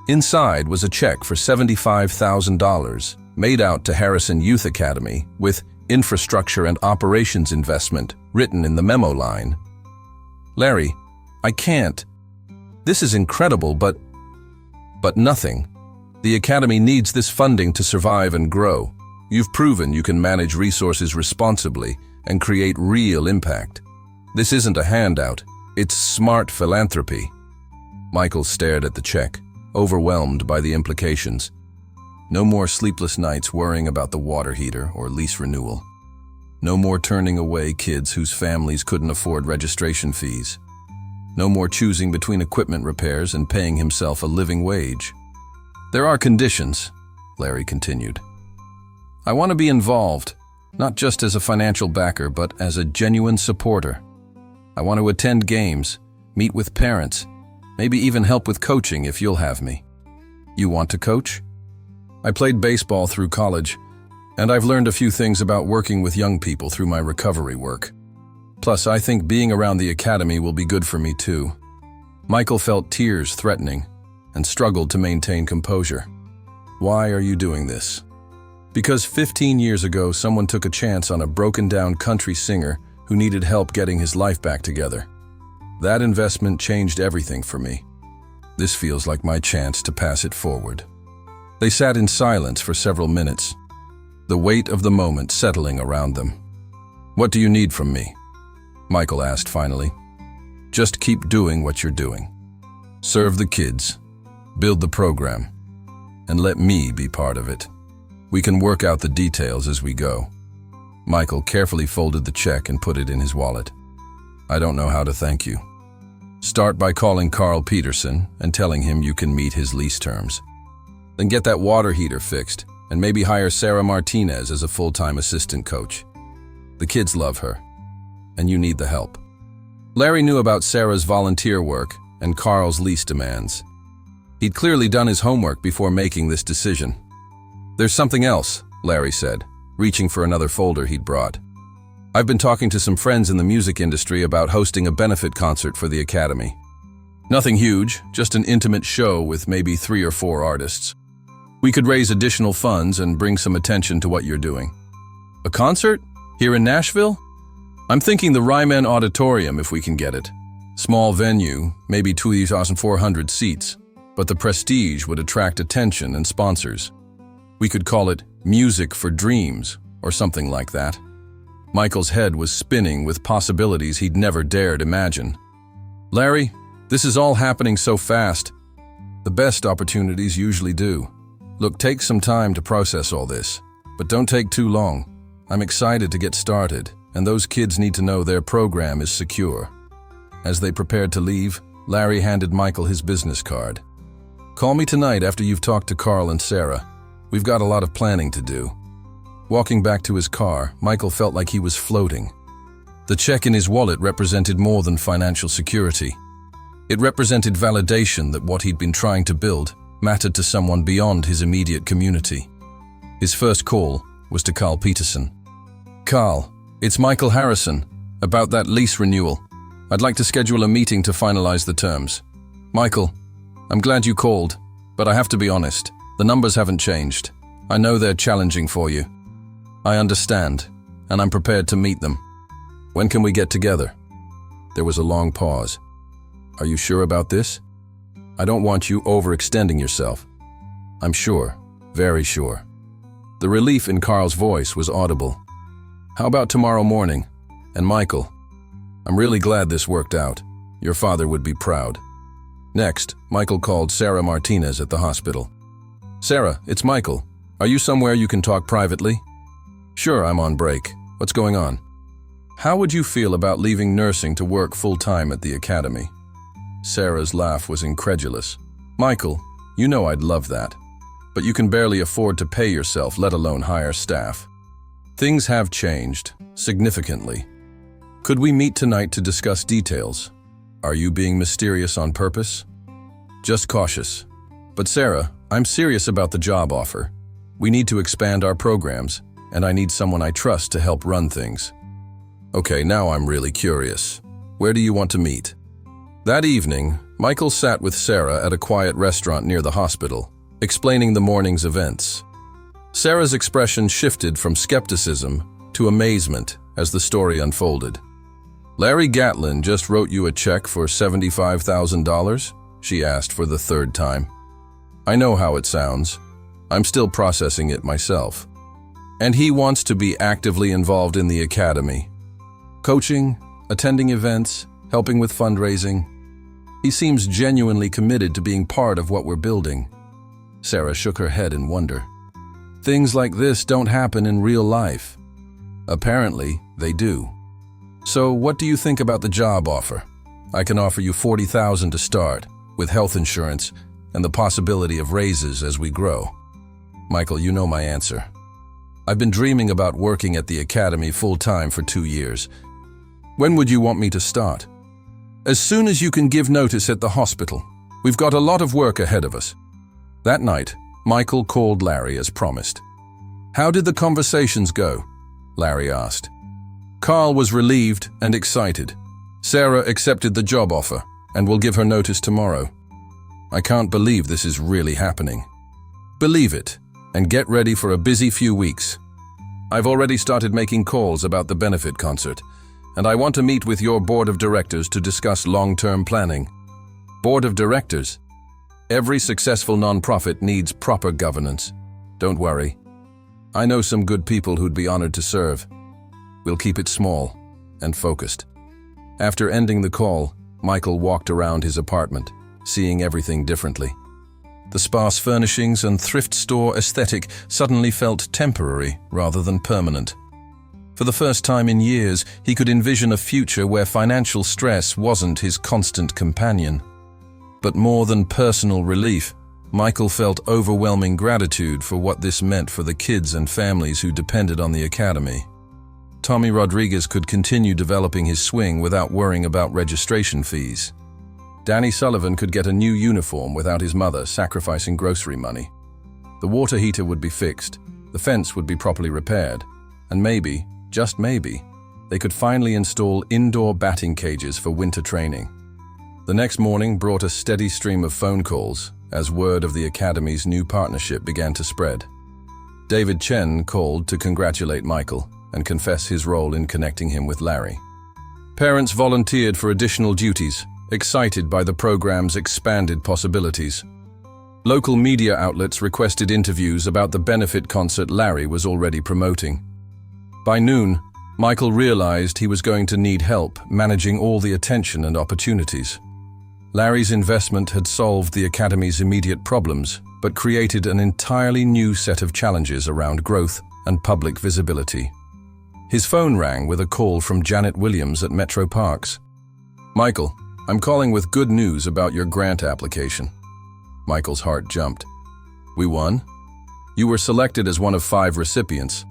Inside was a check for $75,000, made out to Harrison Youth Academy, with infrastructure and operations investment written in the memo line. Larry, I can't. This is incredible, but nothing. The Academy needs this funding to survive and grow. You've proven you can manage resources responsibly and create real impact. This isn't a handout, it's smart philanthropy. Michael stared at the check, overwhelmed by the implications. No more sleepless nights worrying about the water heater or lease renewal. No more turning away kids whose families couldn't afford registration fees. No more choosing between equipment repairs and paying himself a living wage. There are conditions, Larry continued. I want to be involved, not just as a financial backer, but as a genuine supporter. I want to attend games, meet with parents, maybe even help with coaching if you'll have me. You want to coach? I played baseball through college, and I've learned a few things about working with young people through my recovery work. Plus, I think being around the Academy will be good for me too. Michael felt tears threatening and struggled to maintain composure. Why are you doing this? Because 15 years ago, someone took a chance on a broken-down country singer who needed help getting his life back together. That investment changed everything for me. This feels like my chance to pass it forward. They sat in silence for several minutes, the weight of the moment settling around them. What do you need from me? Michael asked finally. Just keep doing what you're doing. Serve the kids, build the program, and let me be part of it. We can work out the details as we go. Michael carefully folded the check and put it in his wallet. I don't know how to thank you. Start by calling Carl Peterson and telling him you can meet his lease terms. Then get that water heater fixed and maybe hire Sarah Martinez as a full-time assistant coach. The kids love her, and you need the help. Larry knew about Sarah's volunteer work and Carl's lease demands. He'd clearly done his homework before making this decision. There's something else, Larry said, reaching for another folder he'd brought. I've been talking to some friends in the music industry about hosting a benefit concert for the Academy. Nothing huge, just an intimate show with maybe 3 or 4 artists. We could raise additional funds and bring some attention to what you're doing. A concert? Here in Nashville? I'm thinking the Ryman Auditorium if we can get it. Small venue, maybe 2,400 seats, but the prestige would attract attention and sponsors. We could call it Music for Dreams or something like that. Michael's head was spinning with possibilities he'd never dared imagine. Larry, this is all happening so fast. The best opportunities usually do. Look, take some time to process all this, but don't take too long. I'm excited to get started, and those kids need to know their program is secure. As they prepared to leave, Larry handed Michael his business card. "Call me tonight after you've talked to Carl and Sarah. We've got a lot of planning to do." Walking back to his car, Michael felt like he was floating. The check in his wallet represented more than financial security. It represented validation that what he'd been trying to build mattered to someone beyond his immediate community. His first call was to Carl Peterson. "Carl, it's Michael Harrison. About that lease renewal. I'd like to schedule a meeting to finalize the terms." "Michael, I'm glad you called, but I have to be honest. The numbers haven't changed. I know they're challenging for you. I understand, and I'm prepared to meet them. When can we get together?" There was a long pause. "Are you sure about this? I don't want you overextending yourself." "I'm sure, very sure." The relief in Carl's voice was audible. "How about tomorrow morning? And Michael, I'm really glad this worked out. Your father would be proud." Next, Michael called Sarah Martinez at the hospital. "Sarah, it's Michael. Are you somewhere you can talk privately?" "Sure, I'm on break. What's going on?" "How would you feel about leaving nursing to work full-time at the academy?" Sarah's laugh was incredulous. "Michael, you know I'd love that. But you can barely afford to pay yourself, let alone hire staff. Things have changed, significantly. Could we meet tonight to discuss details? Are you being mysterious on purpose?" "Just cautious. But Sarah, I'm serious about the job offer. We need to expand our programs, and I need someone I trust to help run things." "Okay, now I'm really curious. Where do you want to meet?" That evening, Michael sat with Sarah at a quiet restaurant near the hospital, explaining the morning's events. Sarah's expression shifted from skepticism to amazement as the story unfolded. "Larry Gatlin just wrote you a check for $75,000? She asked for the third time. "I know how it sounds. I'm still processing it myself. And he wants to be actively involved in the academy. Coaching, attending events, helping with fundraising. He seems genuinely committed to being part of what we're building." Sarah shook her head in wonder. "Things like this don't happen in real life." "Apparently, they do. So what do you think about the job offer? I can offer you $40,000 to start, with health insurance and the possibility of raises as we grow." "Michael, you know my answer. I've been dreaming about working at the academy full-time for 2 years. When would you want me to start?" "As soon as you can give notice at the hospital. We've got a lot of work ahead of us." That night, Michael called Larry as promised. "How did the conversations go?" Larry asked. Carl was relieved and excited. "Sarah accepted the job offer and will give her notice tomorrow." "I can't believe this is really happening." "Believe it, and get ready for a busy few weeks. I've already started making calls about the benefit concert, and I want to meet with your board of directors to discuss long-term planning." "Board of directors?" Every successful nonprofit needs proper governance. Don't worry. I know some good people who'd be honored to serve. We'll keep it small and focused. After ending the call, Michael walked around his apartment, seeing everything differently. The sparse furnishings and thrift store aesthetic suddenly felt temporary rather than permanent. For the first time in years, he could envision a future where financial stress wasn't his constant companion. But more than personal relief, Michael felt overwhelming gratitude for what this meant for the kids and families who depended on the academy. Tommy Rodriguez could continue developing his swing without worrying about registration fees. Danny Sullivan could get a new uniform without his mother sacrificing grocery money. The water heater would be fixed, the fence would be properly repaired, and maybe, just maybe, they could finally install indoor batting cages for winter training. The next morning brought a steady stream of phone calls as word of the Academy's new partnership began to spread. David Chen called to congratulate Michael and confess his role in connecting him with Larry. Parents volunteered for additional duties, excited by the program's expanded possibilities. Local media outlets requested interviews about the benefit concert Larry was already promoting. By noon, Michael realized he was going to need help managing all the attention and opportunities. Larry's investment had solved the Academy's immediate problems, but created an entirely new set of challenges around growth and public visibility. His phone rang with a call from Janet Williams at Metro Parks. "Michael, I'm calling with good news about your grant application." Michael's heart jumped. "We won? You were selected as one of 5 recipients.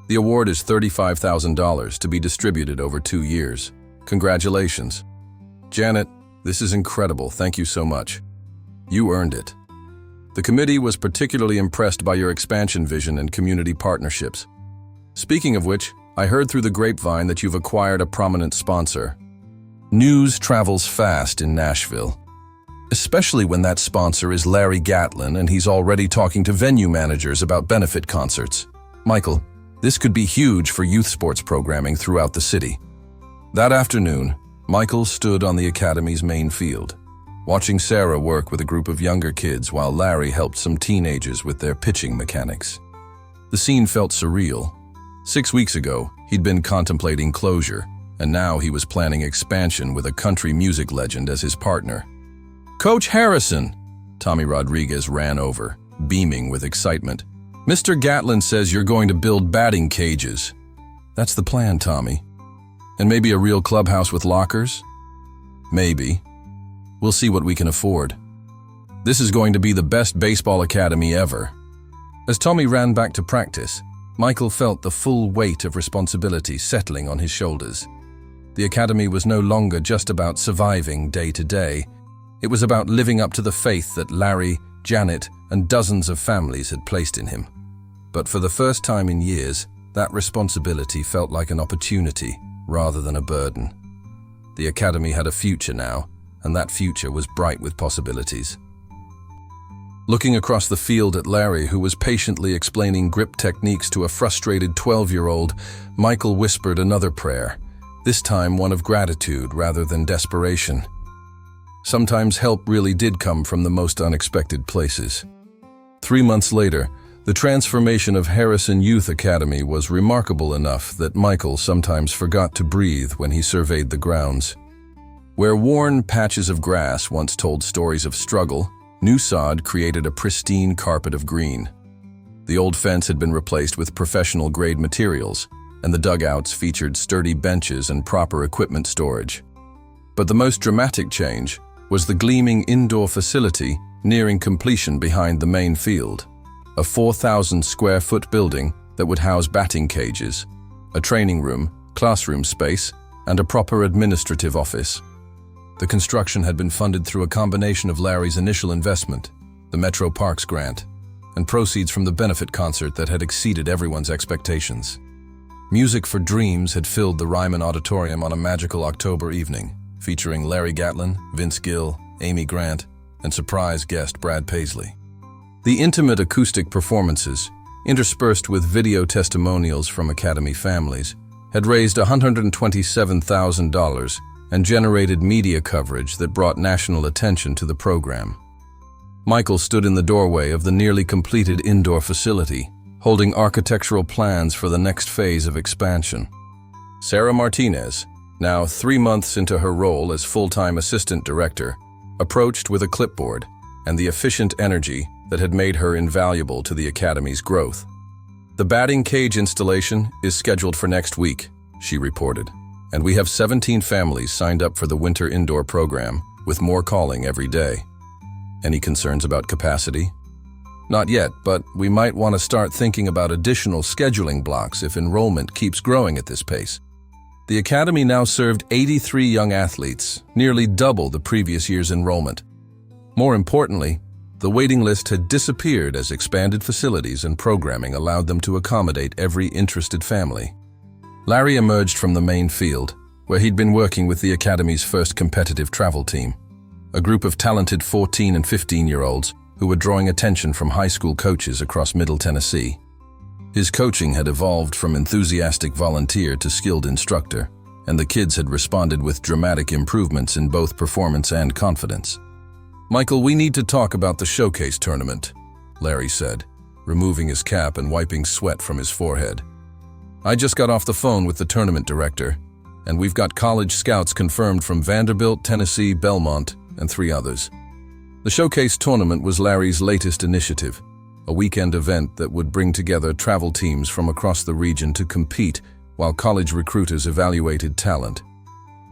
The award is $35,000 to be distributed over 2 years. Congratulations." "Janet, this is incredible. Thank you so much. You earned it." The committee was particularly impressed by your expansion vision and community partnerships. Speaking of which, I heard through the grapevine that you've acquired a prominent sponsor. News travels fast in Nashville, especially when that sponsor is Larry Gatlin and he's already talking to venue managers about benefit concerts. Michael, this could be huge for youth sports programming throughout the city. That afternoon, Michael stood on the academy's main field, watching Sarah work with a group of younger kids while Larry helped some teenagers with their pitching mechanics. The scene felt surreal. 6 weeks ago, he'd been contemplating closure, and now he was planning expansion with a country music legend as his partner. "Coach Harrison!" Tommy Rodriguez ran over, beaming with excitement. "Mr. Gatlin says you're going to build batting cages." "That's the plan, Tommy. And maybe a real clubhouse with lockers?" "Maybe. We'll see what we can afford. This is going to be the best baseball academy ever." As Tommy ran back to practice, Michael felt the full weight of responsibility settling on his shoulders. The academy was no longer just about surviving day to day. It was about living up to the faith that Larry, Janet, and dozens of families had placed in him. But for the first time in years, that responsibility felt like an opportunity rather than a burden. The academy had a future now, and that future was bright with possibilities. Looking across the field at Larry, who was patiently explaining grip techniques to a frustrated 12-year-old, Michael whispered another prayer, this time one of gratitude rather than desperation. Sometimes help really did come from the most unexpected places. 3 months later, the transformation of Harrison Youth Academy was remarkable enough that Michael sometimes forgot to breathe when he surveyed the grounds. Where worn patches of grass once told stories of struggle, new sod created a pristine carpet of green. The old fence had been replaced with professional-grade materials, and the dugouts featured sturdy benches and proper equipment storage. But the most dramatic change was the gleaming indoor facility nearing completion behind the main field, a 4,000-square-foot building that would house batting cages, a training room, classroom space, and a proper administrative office. The construction had been funded through a combination of Larry's initial investment, the Metro Parks grant, and proceeds from the benefit concert that had exceeded everyone's expectations. Music for Dreams had filled the Ryman Auditorium on a magical October evening, featuring Larry Gatlin, Vince Gill, Amy Grant, and surprise guest Brad Paisley. The intimate acoustic performances, interspersed with video testimonials from Academy families, had raised $127,000 and generated media coverage that brought national attention to the program. Michael stood in the doorway of the nearly completed indoor facility, holding architectural plans for the next phase of expansion. Sarah Martinez, now 3 months into her role as full-time assistant director, approached with a clipboard and the efficient energy that had made her invaluable to the Academy's growth. "The batting cage installation is scheduled for next week," she reported, "and we have 17 families signed up for the winter indoor program, with more calling every day. Any concerns about capacity?" "Not yet, but we might want to start thinking about additional scheduling blocks if enrollment keeps growing at this pace." The Academy now served 83 young athletes, nearly double the previous year's enrollment. More importantly, the waiting list had disappeared as expanded facilities and programming allowed them to accommodate every interested family. Larry emerged from the main field, where he'd been working with the Academy's first competitive travel team, a group of talented 14 and 15-year-olds who were drawing attention from high school coaches across Middle Tennessee. His coaching had evolved from enthusiastic volunteer to skilled instructor, and the kids had responded with dramatic improvements in both performance and confidence. "Michael, we need to talk about the showcase tournament," Larry said, removing his cap and wiping sweat from his forehead. "I just got off the phone with the tournament director, and we've got college scouts confirmed from Vanderbilt, Tennessee, Belmont, and 3 others." The showcase tournament was Larry's latest initiative, a weekend event that would bring together travel teams from across the region to compete while college recruiters evaluated talent.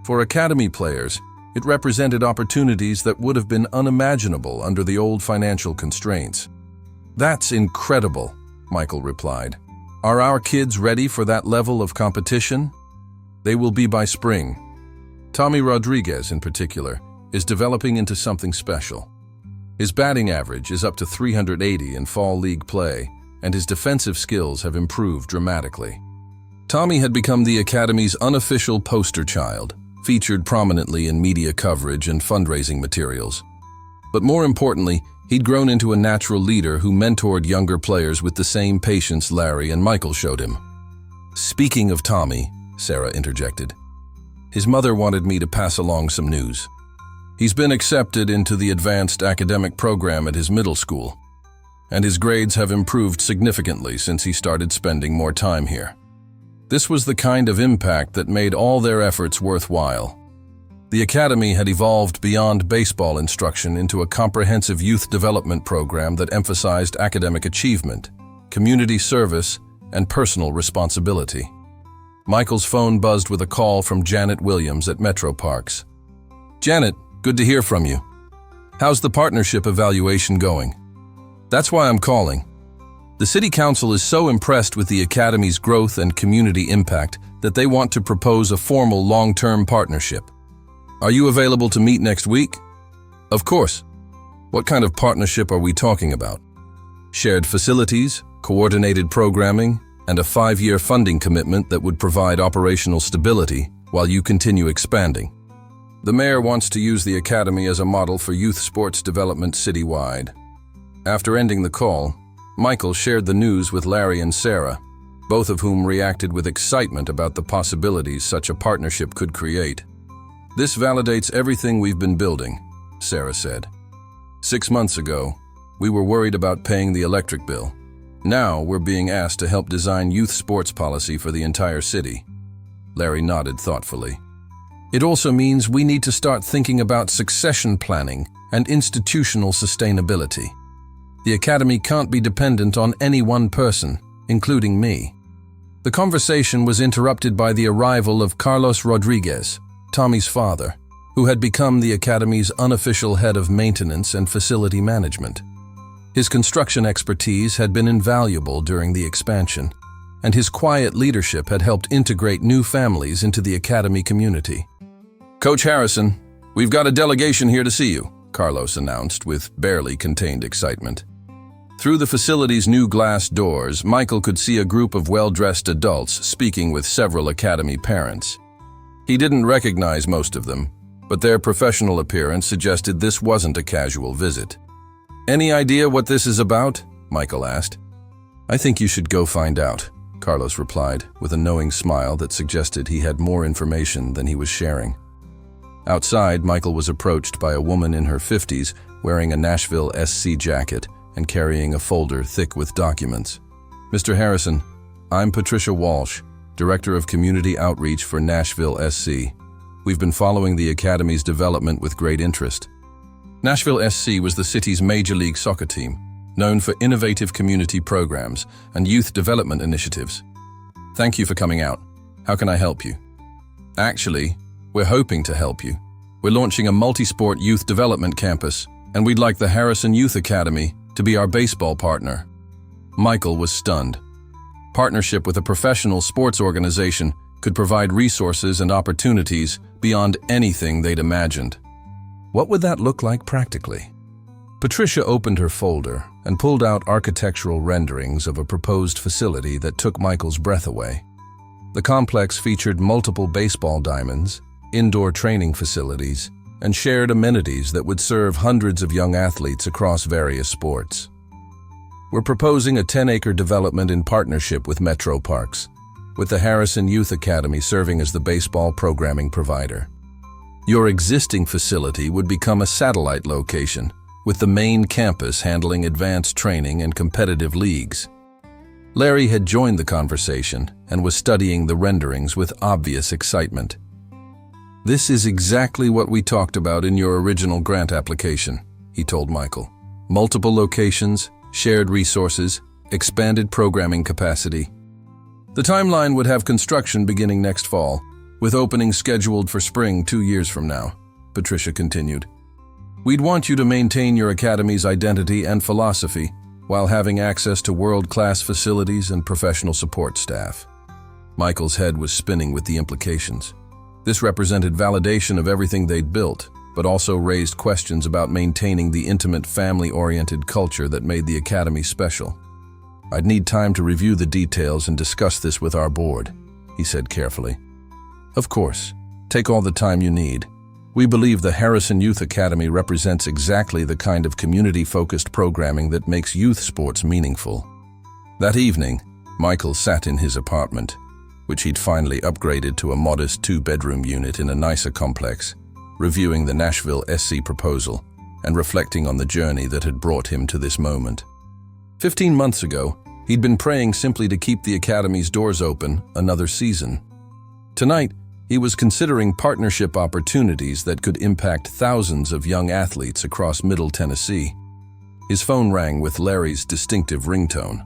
For academy players, it represented opportunities that would have been unimaginable under the old financial constraints. "That's incredible," Michael replied. "Are our kids ready for that level of competition?" "They will be by spring." Tommy Rodriguez, in particular, is developing into something special. His batting average is up to 380 in fall league play, and his defensive skills have improved dramatically. Tommy had become the Academy's unofficial poster child, featured prominently in media coverage and fundraising materials. But more importantly, he'd grown into a natural leader who mentored younger players with the same patience Larry and Michael showed him. "Speaking of Tommy," Sarah interjected, "his mother wanted me to pass along some news. He's been accepted into the advanced academic program at his middle school, and his grades have improved significantly since he started spending more time here." This was the kind of impact that made all their efforts worthwhile. The Academy had evolved beyond baseball instruction into a comprehensive youth development program that emphasized academic achievement, community service, and personal responsibility. Michael's phone buzzed with a call from Janet Williams at Metro Parks. "Janet, good to hear from you. How's the partnership evaluation going?" "That's why I'm calling. The City Council is so impressed with the Academy's growth and community impact that they want to propose a formal long-term partnership. Are you available to meet next week?" "Of course. What kind of partnership are we talking about?" "Shared facilities, coordinated programming, and a 5-year funding commitment that would provide operational stability while you continue expanding. The mayor wants to use the Academy as a model for youth sports development citywide." After ending the call, Michael shared the news with Larry and Sarah, both of whom reacted with excitement about the possibilities such a partnership could create. "This validates everything we've been building," Sarah said. "6 months ago, we were worried about paying the electric bill. Now we're being asked to help design youth sports policy for the entire city." Larry nodded thoughtfully. "It also means we need to start thinking about succession planning and institutional sustainability. The Academy can't be dependent on any one person, including me." The conversation was interrupted by the arrival of Carlos Rodriguez, Tommy's father, who had become the Academy's unofficial head of maintenance and facility management. His construction expertise had been invaluable during the expansion, and his quiet leadership had helped integrate new families into the Academy community. "Coach Harrison, we've got a delegation here to see you," Carlos announced with barely contained excitement. Through the facility's new glass doors, Michael could see a group of well-dressed adults speaking with several Academy parents. He didn't recognize most of them, but their professional appearance suggested this wasn't a casual visit. "Any idea what this is about?" Michael asked. "I think you should go find out," Carlos replied, with a knowing smile that suggested he had more information than he was sharing. Outside, Michael was approached by a woman in her 50s wearing a Nashville SC jacket and carrying a folder thick with documents. "Mr. Harrison, I'm Patricia Walsh, Director of Community Outreach for Nashville SC. We've been following the Academy's development with great interest." Nashville SC was the city's Major League Soccer team, known for innovative community programs and youth development initiatives. "Thank you for coming out. How can I help you?" "Actually, we're hoping to help you. We're launching a multi-sport youth development campus, and we'd like the Harrison Youth Academy to be our baseball partner." Michael was stunned. Partnership with a professional sports organization could provide resources and opportunities beyond anything they'd imagined. What would that look like practically? Patricia opened her folder and pulled out architectural renderings of a proposed facility that took Michael's breath away. The complex featured multiple baseball diamonds, indoor training facilities, and shared amenities that would serve hundreds of young athletes across various sports. "We're proposing a 10-acre development in partnership with Metro Parks, with the Harrison Youth Academy serving as the baseball programming provider. Your existing facility would become a satellite location, with the main campus handling advanced training and competitive leagues." Larry had joined the conversation and was studying the renderings with obvious excitement. "This is exactly what we talked about in your original grant application," he told Michael. "Multiple locations, shared resources, expanded programming capacity. The timeline would have construction beginning next fall, with openings scheduled for spring 2 years from now, Patricia continued. We'd want you to maintain your academy's identity and philosophy while having access to world-class facilities and professional support staff. Michael's head was spinning with the implications. This represented validation of everything they'd built, but also raised questions about maintaining the intimate, family-oriented culture that made the academy special. I'd need time to review the details and discuss this with our board, he said carefully. Of course, take all the time you need. We believe the Harrison Youth Academy represents exactly the kind of community-focused programming that makes youth sports meaningful. That evening, Michael sat in his apartment, which he'd finally upgraded to a modest 2-bedroom unit in a nicer complex, reviewing the Nashville SC proposal and reflecting on the journey that had brought him to this moment. 15 months ago, he'd been praying simply to keep the academy's doors open another season. Tonight, he was considering partnership opportunities that could impact thousands of young athletes across Middle Tennessee. His phone rang with Larry's distinctive ringtone.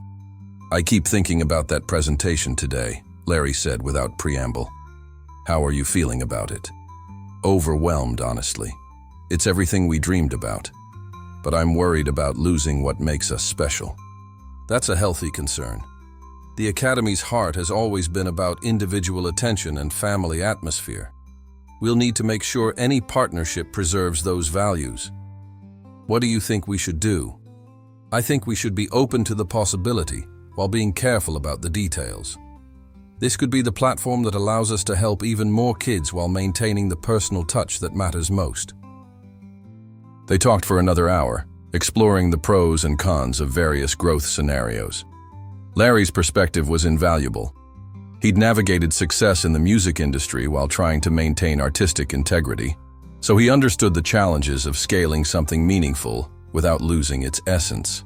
I keep thinking about that presentation today, Larry said without preamble. How are you feeling about it? Overwhelmed, honestly. It's everything we dreamed about. But I'm worried about losing what makes us special. That's a healthy concern. The Academy's heart has always been about individual attention and family atmosphere. We'll need to make sure any partnership preserves those values. What do you think we should do? I think we should be open to the possibility while being careful about the details. This could be the platform that allows us to help even more kids while maintaining the personal touch that matters most. They talked for another hour, exploring the pros and cons of various growth scenarios. Larry's perspective was invaluable. He'd navigated success in the music industry while trying to maintain artistic integrity, so he understood the challenges of scaling something meaningful without losing its essence.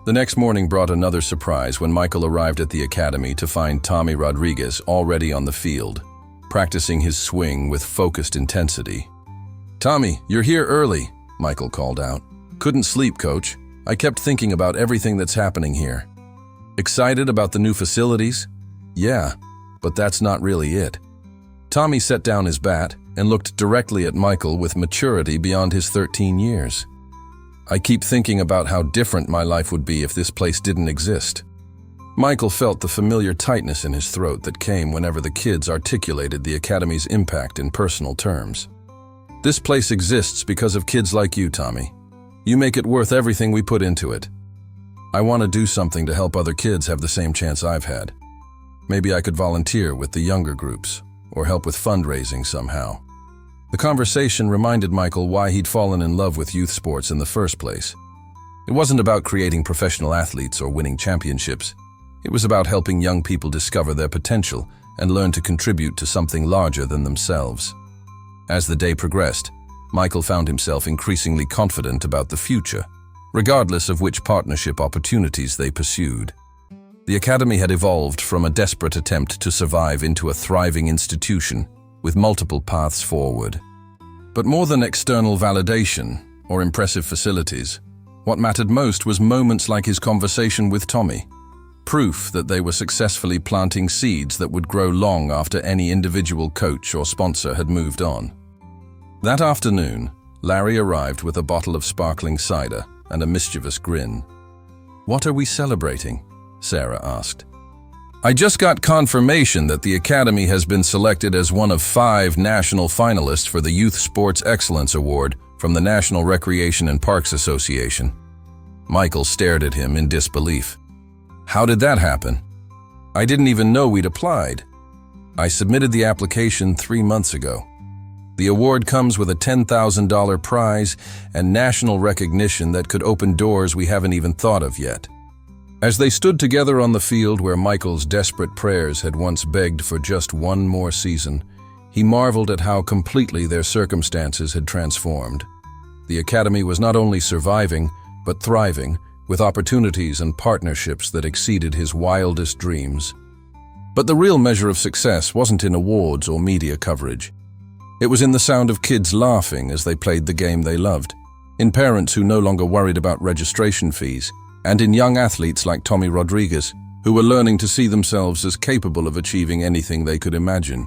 The next morning brought another surprise when Michael arrived at the academy to find Tommy Rodriguez already on the field, practicing his swing with focused intensity. "Tommy, you're here early," Michael called out. "Couldn't sleep, coach. I kept thinking about everything that's happening here." "Excited about the new facilities?" "Yeah, but that's not really it." Tommy set down his bat and looked directly at Michael with maturity beyond his 13 years. "I keep thinking about how different my life would be if this place didn't exist." Michael felt the familiar tightness in his throat that came whenever the kids articulated the academy's impact in personal terms. "This place exists because of kids like you, Tommy. You make it worth everything we put into it. I want to do something to help other kids have the same chance I've had. Maybe I could volunteer with the younger groups or help with fundraising somehow." The conversation reminded Michael why he'd fallen in love with youth sports in the first place. It wasn't about creating professional athletes or winning championships. It was about helping young people discover their potential and learn to contribute to something larger than themselves. As the day progressed, Michael found himself increasingly confident about the future, regardless of which partnership opportunities they pursued. The academy had evolved from a desperate attempt to survive into a thriving institution with multiple paths forward. But more than external validation or impressive facilities, what mattered most was moments like his conversation with Tommy, proof that they were successfully planting seeds that would grow long after any individual coach or sponsor had moved on. That afternoon, Larry arrived with a bottle of sparkling cider and a mischievous grin. "What are we celebrating?" Sarah asked. "I just got confirmation that the Academy has been selected as one of 5 national finalists for the Youth Sports Excellence Award from the National Recreation and Parks Association." Michael stared at him in disbelief. "How did that happen?" "I didn't even know we'd applied. I submitted the application 3 months ago. The award comes with a $10,000 prize and national recognition that could open doors we haven't even thought of yet." As they stood together on the field where Michael's desperate prayers had once begged for just one more season, he marveled at how completely their circumstances had transformed. The academy was not only surviving, but thriving, with opportunities and partnerships that exceeded his wildest dreams. But the real measure of success wasn't in awards or media coverage. It was in the sound of kids laughing as they played the game they loved, in parents who no longer worried about registration fees, and in young athletes like Tommy Rodriguez, who were learning to see themselves as capable of achieving anything they could imagine.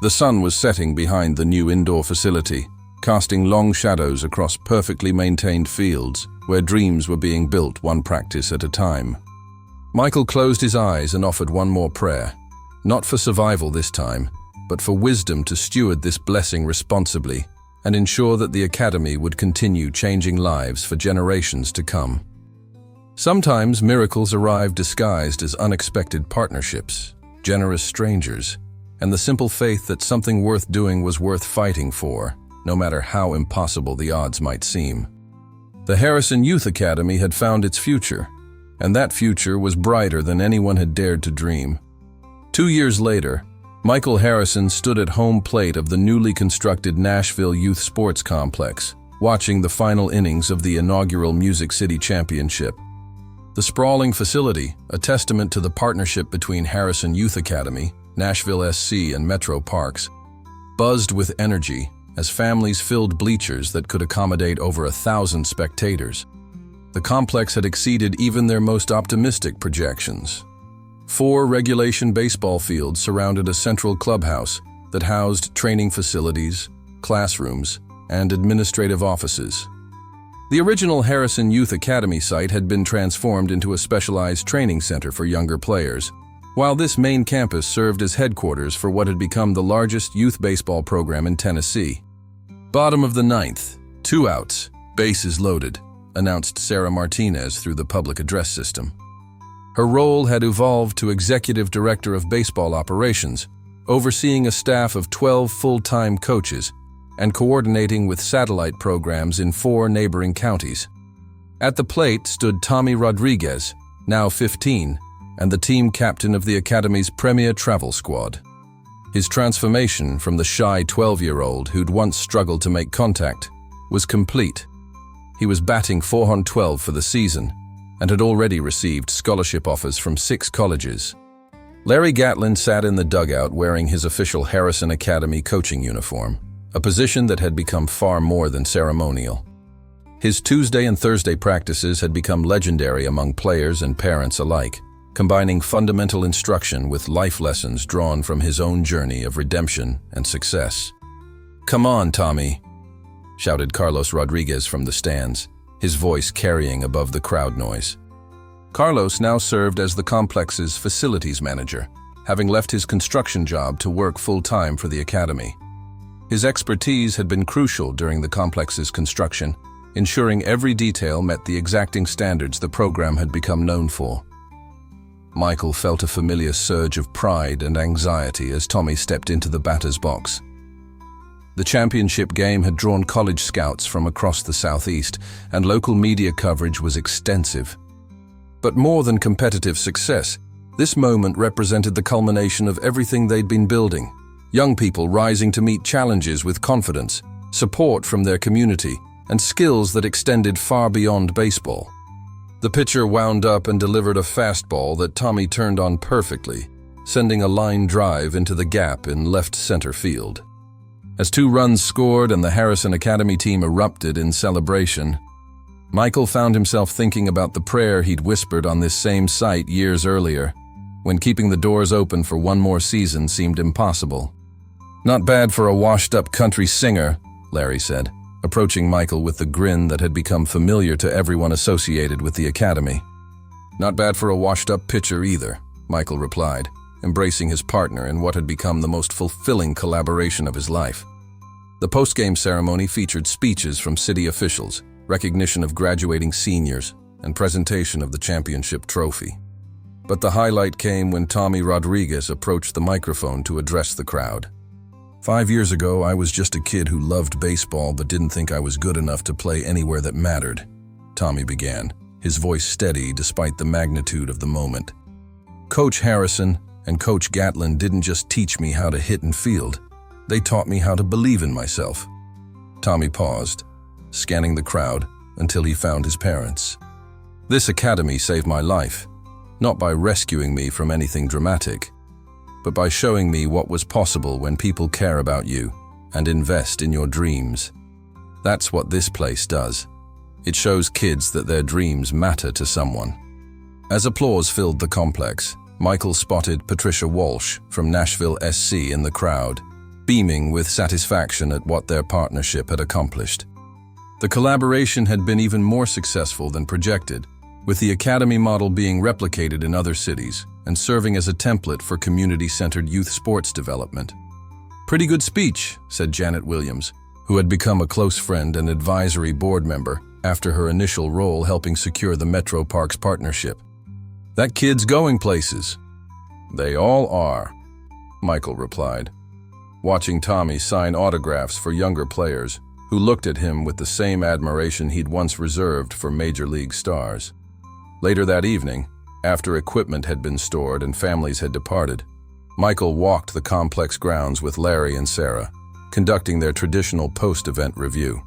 The sun was setting behind the new indoor facility, casting long shadows across perfectly maintained fields where dreams were being built one practice at a time. Michael closed his eyes and offered one more prayer, not for survival this time, but for wisdom to steward this blessing responsibly and ensure that the academy would continue changing lives for generations to come. Sometimes miracles arrive disguised as unexpected partnerships, generous strangers, and the simple faith that something worth doing was worth fighting for, no matter how impossible the odds might seem. The Harrison Youth Academy had found its future, and that future was brighter than anyone had dared to dream. 2 years later, Michael Harrison stood at home plate of the newly constructed Nashville Youth Sports Complex, watching the final innings of the inaugural Music City Championship. The sprawling facility, a testament to the partnership between Harrison Youth Academy, Nashville SC, and Metro Parks, buzzed with energy as families filled bleachers that could accommodate over 1,000 spectators. The complex had exceeded even their most optimistic projections. 4 regulation baseball fields surrounded a central clubhouse that housed training facilities, classrooms, and administrative offices. The original Harrison Youth Academy site had been transformed into a specialized training center for younger players, while this main campus served as headquarters for what had become the largest youth baseball program in Tennessee. "Bottom of the 9th, 2 outs, bases loaded," announced Sarah Martinez through the public address system. Her role had evolved to Executive Director of Baseball Operations, overseeing a staff of 12 full-time coaches and coordinating with satellite programs in 4 neighboring counties. At the plate stood Tommy Rodriguez, now 15, and the team captain of the Academy's premier travel squad. His transformation from the shy 12-year-old who'd once struggled to make contact was complete. He was batting .412 for the season and had already received scholarship offers from 6 colleges. Larry Gatlin sat in the dugout wearing his official Harrison Academy coaching uniform, a position that had become far more than ceremonial. His Tuesday and Thursday practices had become legendary among players and parents alike, combining fundamental instruction with life lessons drawn from his own journey of redemption and success. "Come on, Tommy," shouted Carlos Rodriguez from the stands, his voice carrying above the crowd noise. Carlos now served as the complex's facilities manager, having left his construction job to work full-time for the academy. His expertise had been crucial during the complex's construction, ensuring every detail met the exacting standards the program had become known for. Michael felt a familiar surge of pride and anxiety as Tommy stepped into the batter's box. The championship game had drawn college scouts from across the Southeast, and local media coverage was extensive. But more than competitive success, this moment represented the culmination of everything they'd been building. Young people rising to meet challenges with confidence, support from their community, and skills that extended far beyond baseball. The pitcher wound up and delivered a fastball that Tommy turned on perfectly, sending a line drive into the gap in left center field. As 2 runs scored and the Harrison Academy team erupted in celebration, Michael found himself thinking about the prayer he'd whispered on this same site years earlier, when keeping the doors open for one more season seemed impossible. "Not bad for a washed-up country singer," Larry said, approaching Michael with the grin that had become familiar to everyone associated with the academy. "Not bad for a washed-up pitcher either," Michael replied, embracing his partner in what had become the most fulfilling collaboration of his life. The post-game ceremony featured speeches from city officials, recognition of graduating seniors, and presentation of the championship trophy. But the highlight came when Tommy Rodriguez approached the microphone to address the crowd. "5 years ago, I was just a kid who loved baseball but didn't think I was good enough to play anywhere that mattered," Tommy began, his voice steady despite the magnitude of the moment. "Coach Harrison and Coach Gatlin didn't just teach me how to hit and field, they taught me how to believe in myself." Tommy paused, scanning the crowd until he found his parents. "This academy saved my life, not by rescuing me from anything dramatic, but by showing me what was possible when people care about you and invest in your dreams. That's what this place does. It shows kids that their dreams matter to someone." As applause filled the complex, Michael spotted Patricia Walsh from Nashville SC in the crowd, beaming with satisfaction at what their partnership had accomplished. The collaboration had been even more successful than projected, with the academy model being replicated in other cities and serving as a template for community-centered youth sports development. "Pretty good speech," said Janet Williams, who had become a close friend and advisory board member after her initial role helping secure the Metro Parks partnership. "That kid's going places." "They all are," Michael replied, watching Tommy sign autographs for younger players who looked at him with the same admiration he'd once reserved for major league stars. Later that evening, after equipment had been stored and families had departed, Michael walked the complex grounds with Larry and Sarah, conducting their traditional post-event review.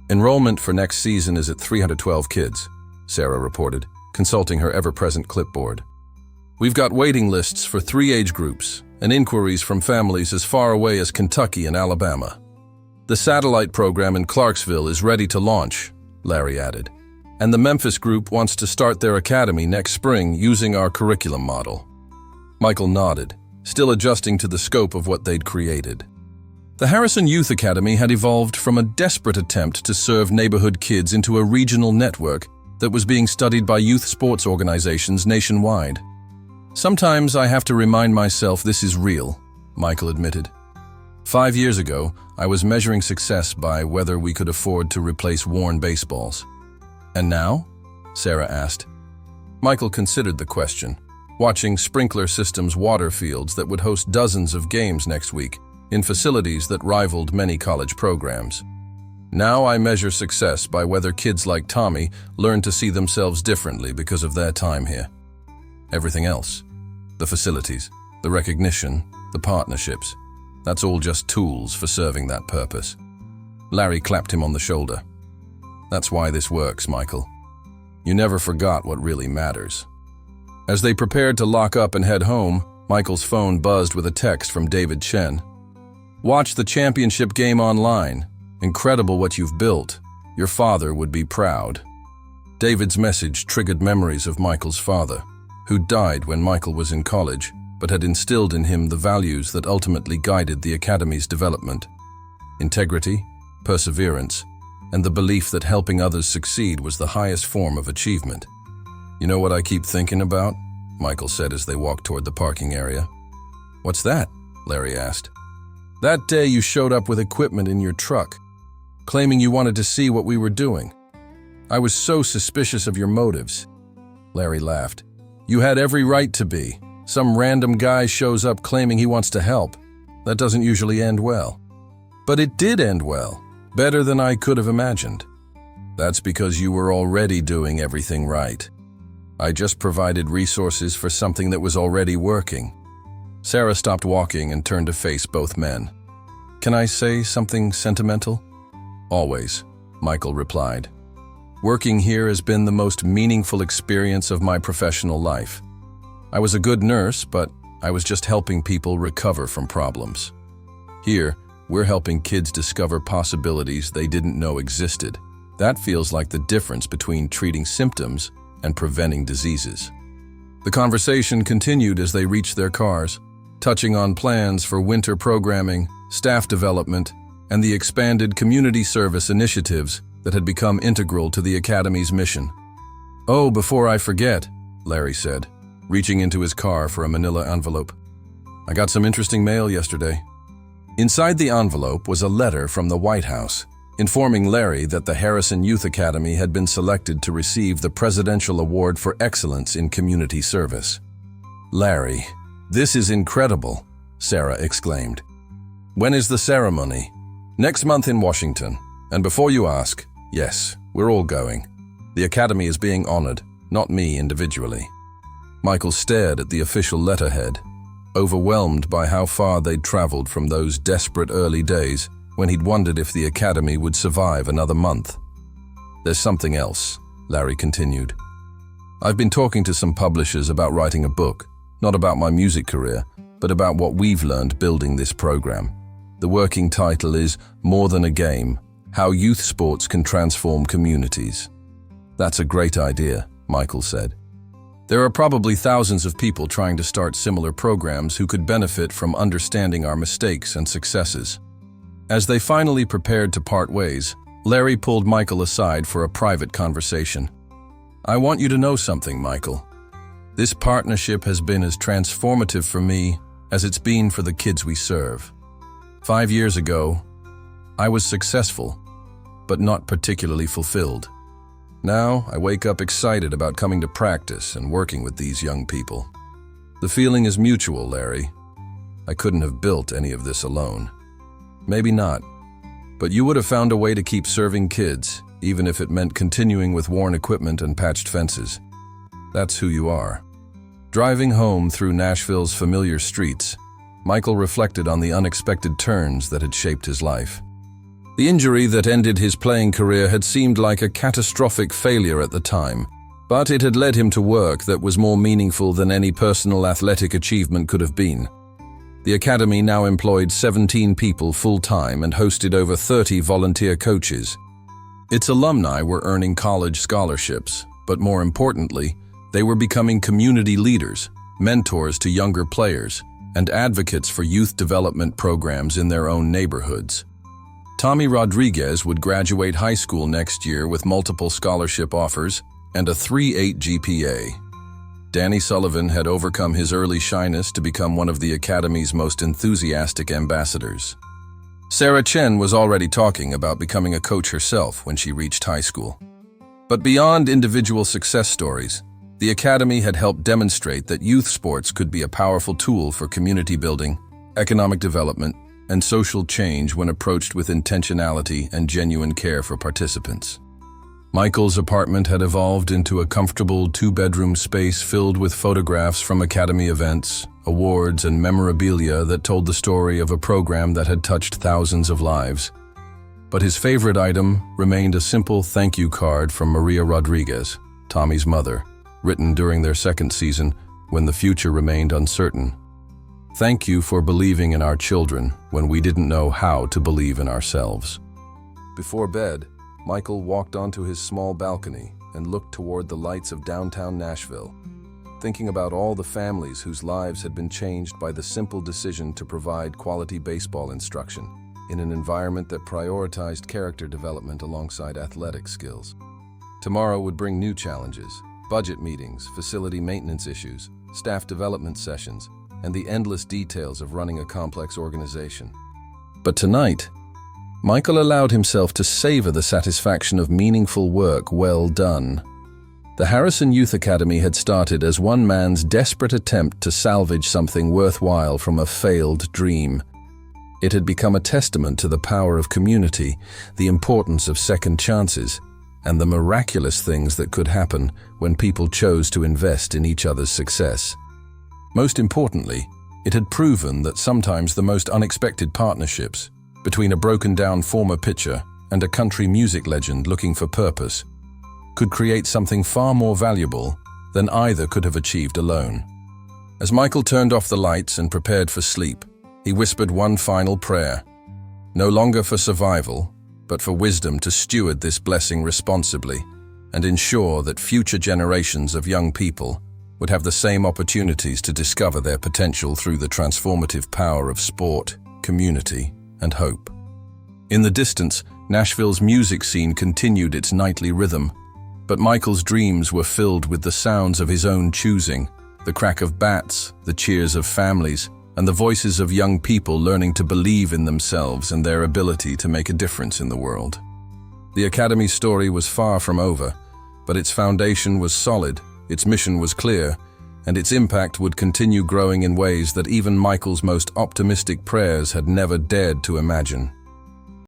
"Enrollment for next season is at 312 kids," Sarah reported, consulting her ever-present clipboard. "We've got waiting lists for 3 age groups and inquiries from families as far away as Kentucky and Alabama. The satellite program in Clarksville is ready to launch," Larry added, "and the Memphis group wants to start their academy next spring using our curriculum model." Michael nodded, still adjusting to the scope of what they'd created. The Harrison Youth Academy had evolved from a desperate attempt to serve neighborhood kids into a regional network that was being studied by youth sports organizations nationwide. "Sometimes I have to remind myself this is real," Michael admitted. 5 years ago, I was measuring success by whether we could afford to replace worn baseballs. "And now?" Sarah asked. Michael considered the question, watching sprinkler systems water fields that would host dozens of games next week in facilities that rivaled many college programs. "Now I measure success by whether kids like Tommy learn to see themselves differently because of their time here. Everything else, the facilities, the recognition, the partnerships, that's all just tools for serving that purpose." Larry clapped him on the shoulder. "That's why this works, Michael. You never forgot what really matters." As they prepared to lock up and head home, Michael's phone buzzed with a text from David Chen. "Watch the championship game online. Incredible what you've built. Your father would be proud." David's message triggered memories of Michael's father, who died when Michael was in college, but had instilled in him the values that ultimately guided the academy's development: integrity, perseverance, and the belief that helping others succeed was the highest form of achievement. "You know what I keep thinking about?" Michael said as they walked toward the parking area. "What's that?" Larry asked. "That day you showed up with equipment in your truck, claiming you wanted to see what we were doing. I was so suspicious of your motives." Larry laughed. "You had every right to be. Some random guy shows up claiming he wants to help. That doesn't usually end well." "But it did end well. Better than I could have imagined." "That's because you were already doing everything right. I just provided resources for something that was already working." Sarah stopped walking and turned to face both men. "Can I say something sentimental?" "Always," Michael replied. "Working here has been the most meaningful experience of my professional life. I was a good nurse, but I was just helping people recover from problems. Here, we're helping kids discover possibilities they didn't know existed. That feels like the difference between treating symptoms and preventing diseases." The conversation continued as they reached their cars, touching on plans for winter programming, staff development, and the expanded community service initiatives that had become integral to the Academy's mission. "Oh, before I forget," Larry said, reaching into his car for a manila envelope. "I got some interesting mail yesterday." Inside the envelope was a letter from the White House, informing Larry that the Harrison Youth Academy had been selected to receive the Presidential Award for Excellence in Community Service. "Larry, this is incredible," Sarah exclaimed. "When is the ceremony?" "Next month in Washington. And before you ask, yes, we're all going. The Academy is being honored, not me individually." Michael stared at the official letterhead, overwhelmed by how far they'd traveled from those desperate early days when he'd wondered if the Academy would survive another month. "There's something else," Larry continued. "I've been talking to some publishers about writing a book, not about my music career, but about what we've learned building this program. The working title is More Than a Game: How Youth Sports Can Transform Communities." "That's a great idea," Michael said. There are probably thousands of people trying to start similar programs who could benefit from understanding our mistakes and successes. As they finally prepared to part ways, Larry pulled Michael aside for a private conversation. "I want you to know something, Michael. This partnership has been as transformative for me as it's been for the kids we serve. 5 years ago, I was successful, but not particularly fulfilled. Now, I wake up excited about coming to practice and working with these young people. The feeling is mutual, Larry. I couldn't have built any of this alone. Maybe not, but you would have found a way to keep serving kids, even if it meant continuing with worn equipment and patched fences. That's who you are." Driving home through Nashville's familiar streets, Michael reflected on the unexpected turns that had shaped his life. The injury that ended his playing career had seemed like a catastrophic failure at the time, but it had led him to work that was more meaningful than any personal athletic achievement could have been. The academy now employed 17 people full-time and hosted over 30 volunteer coaches. Its alumni were earning college scholarships, but more importantly, they were becoming community leaders, mentors to younger players, and advocates for youth development programs in their own neighborhoods. Tommy Rodriguez would graduate high school next year with multiple scholarship offers and a 3.8 GPA. Danny Sullivan had overcome his early shyness to become one of the Academy's most enthusiastic ambassadors. Sarah Chen was already talking about becoming a coach herself when she reached high school. But beyond individual success stories, the Academy had helped demonstrate that youth sports could be a powerful tool for community building, economic development, and social change when approached with intentionality and genuine care for participants. Michael's apartment had evolved into a comfortable 2-bedroom space filled with photographs from Academy events, awards, and memorabilia that told the story of a program that had touched thousands of lives. But his favorite item remained a simple thank you card from Maria Rodriguez, Tommy's mother, written during their second season when the future remained uncertain. "Thank you for believing in our children when we didn't know how to believe in ourselves." Before bed, Michael walked onto his small balcony and looked toward the lights of downtown Nashville, thinking about all the families whose lives had been changed by the simple decision to provide quality baseball instruction in an environment that prioritized character development alongside athletic skills. Tomorrow would bring new challenges: budget meetings, facility maintenance issues, staff development sessions, and the endless details of running a complex organization. But tonight, Michael allowed himself to savor the satisfaction of meaningful work well done. The Harrison Youth Academy had started as one man's desperate attempt to salvage something worthwhile from a failed dream. It had become a testament to the power of community, the importance of second chances, and the miraculous things that could happen when people chose to invest in each other's success. Most importantly, it had proven that sometimes the most unexpected partnerships, between a broken-down former pitcher and a country music legend looking for purpose, could create something far more valuable than either could have achieved alone. As Michael turned off the lights and prepared for sleep, he whispered one final prayer, no longer for survival, but for wisdom to steward this blessing responsibly and ensure that future generations of young people would have the same opportunities to discover their potential through the transformative power of sport, community, and hope. In the distance, Nashville's music scene continued its nightly rhythm, but Michael's dreams were filled with the sounds of his own choosing, the crack of bats, the cheers of families, and the voices of young people learning to believe in themselves and their ability to make a difference in the world. The Academy's story was far from over, but its foundation was solid, its mission was clear, and its impact would continue growing in ways that even Michael's most optimistic prayers had never dared to imagine.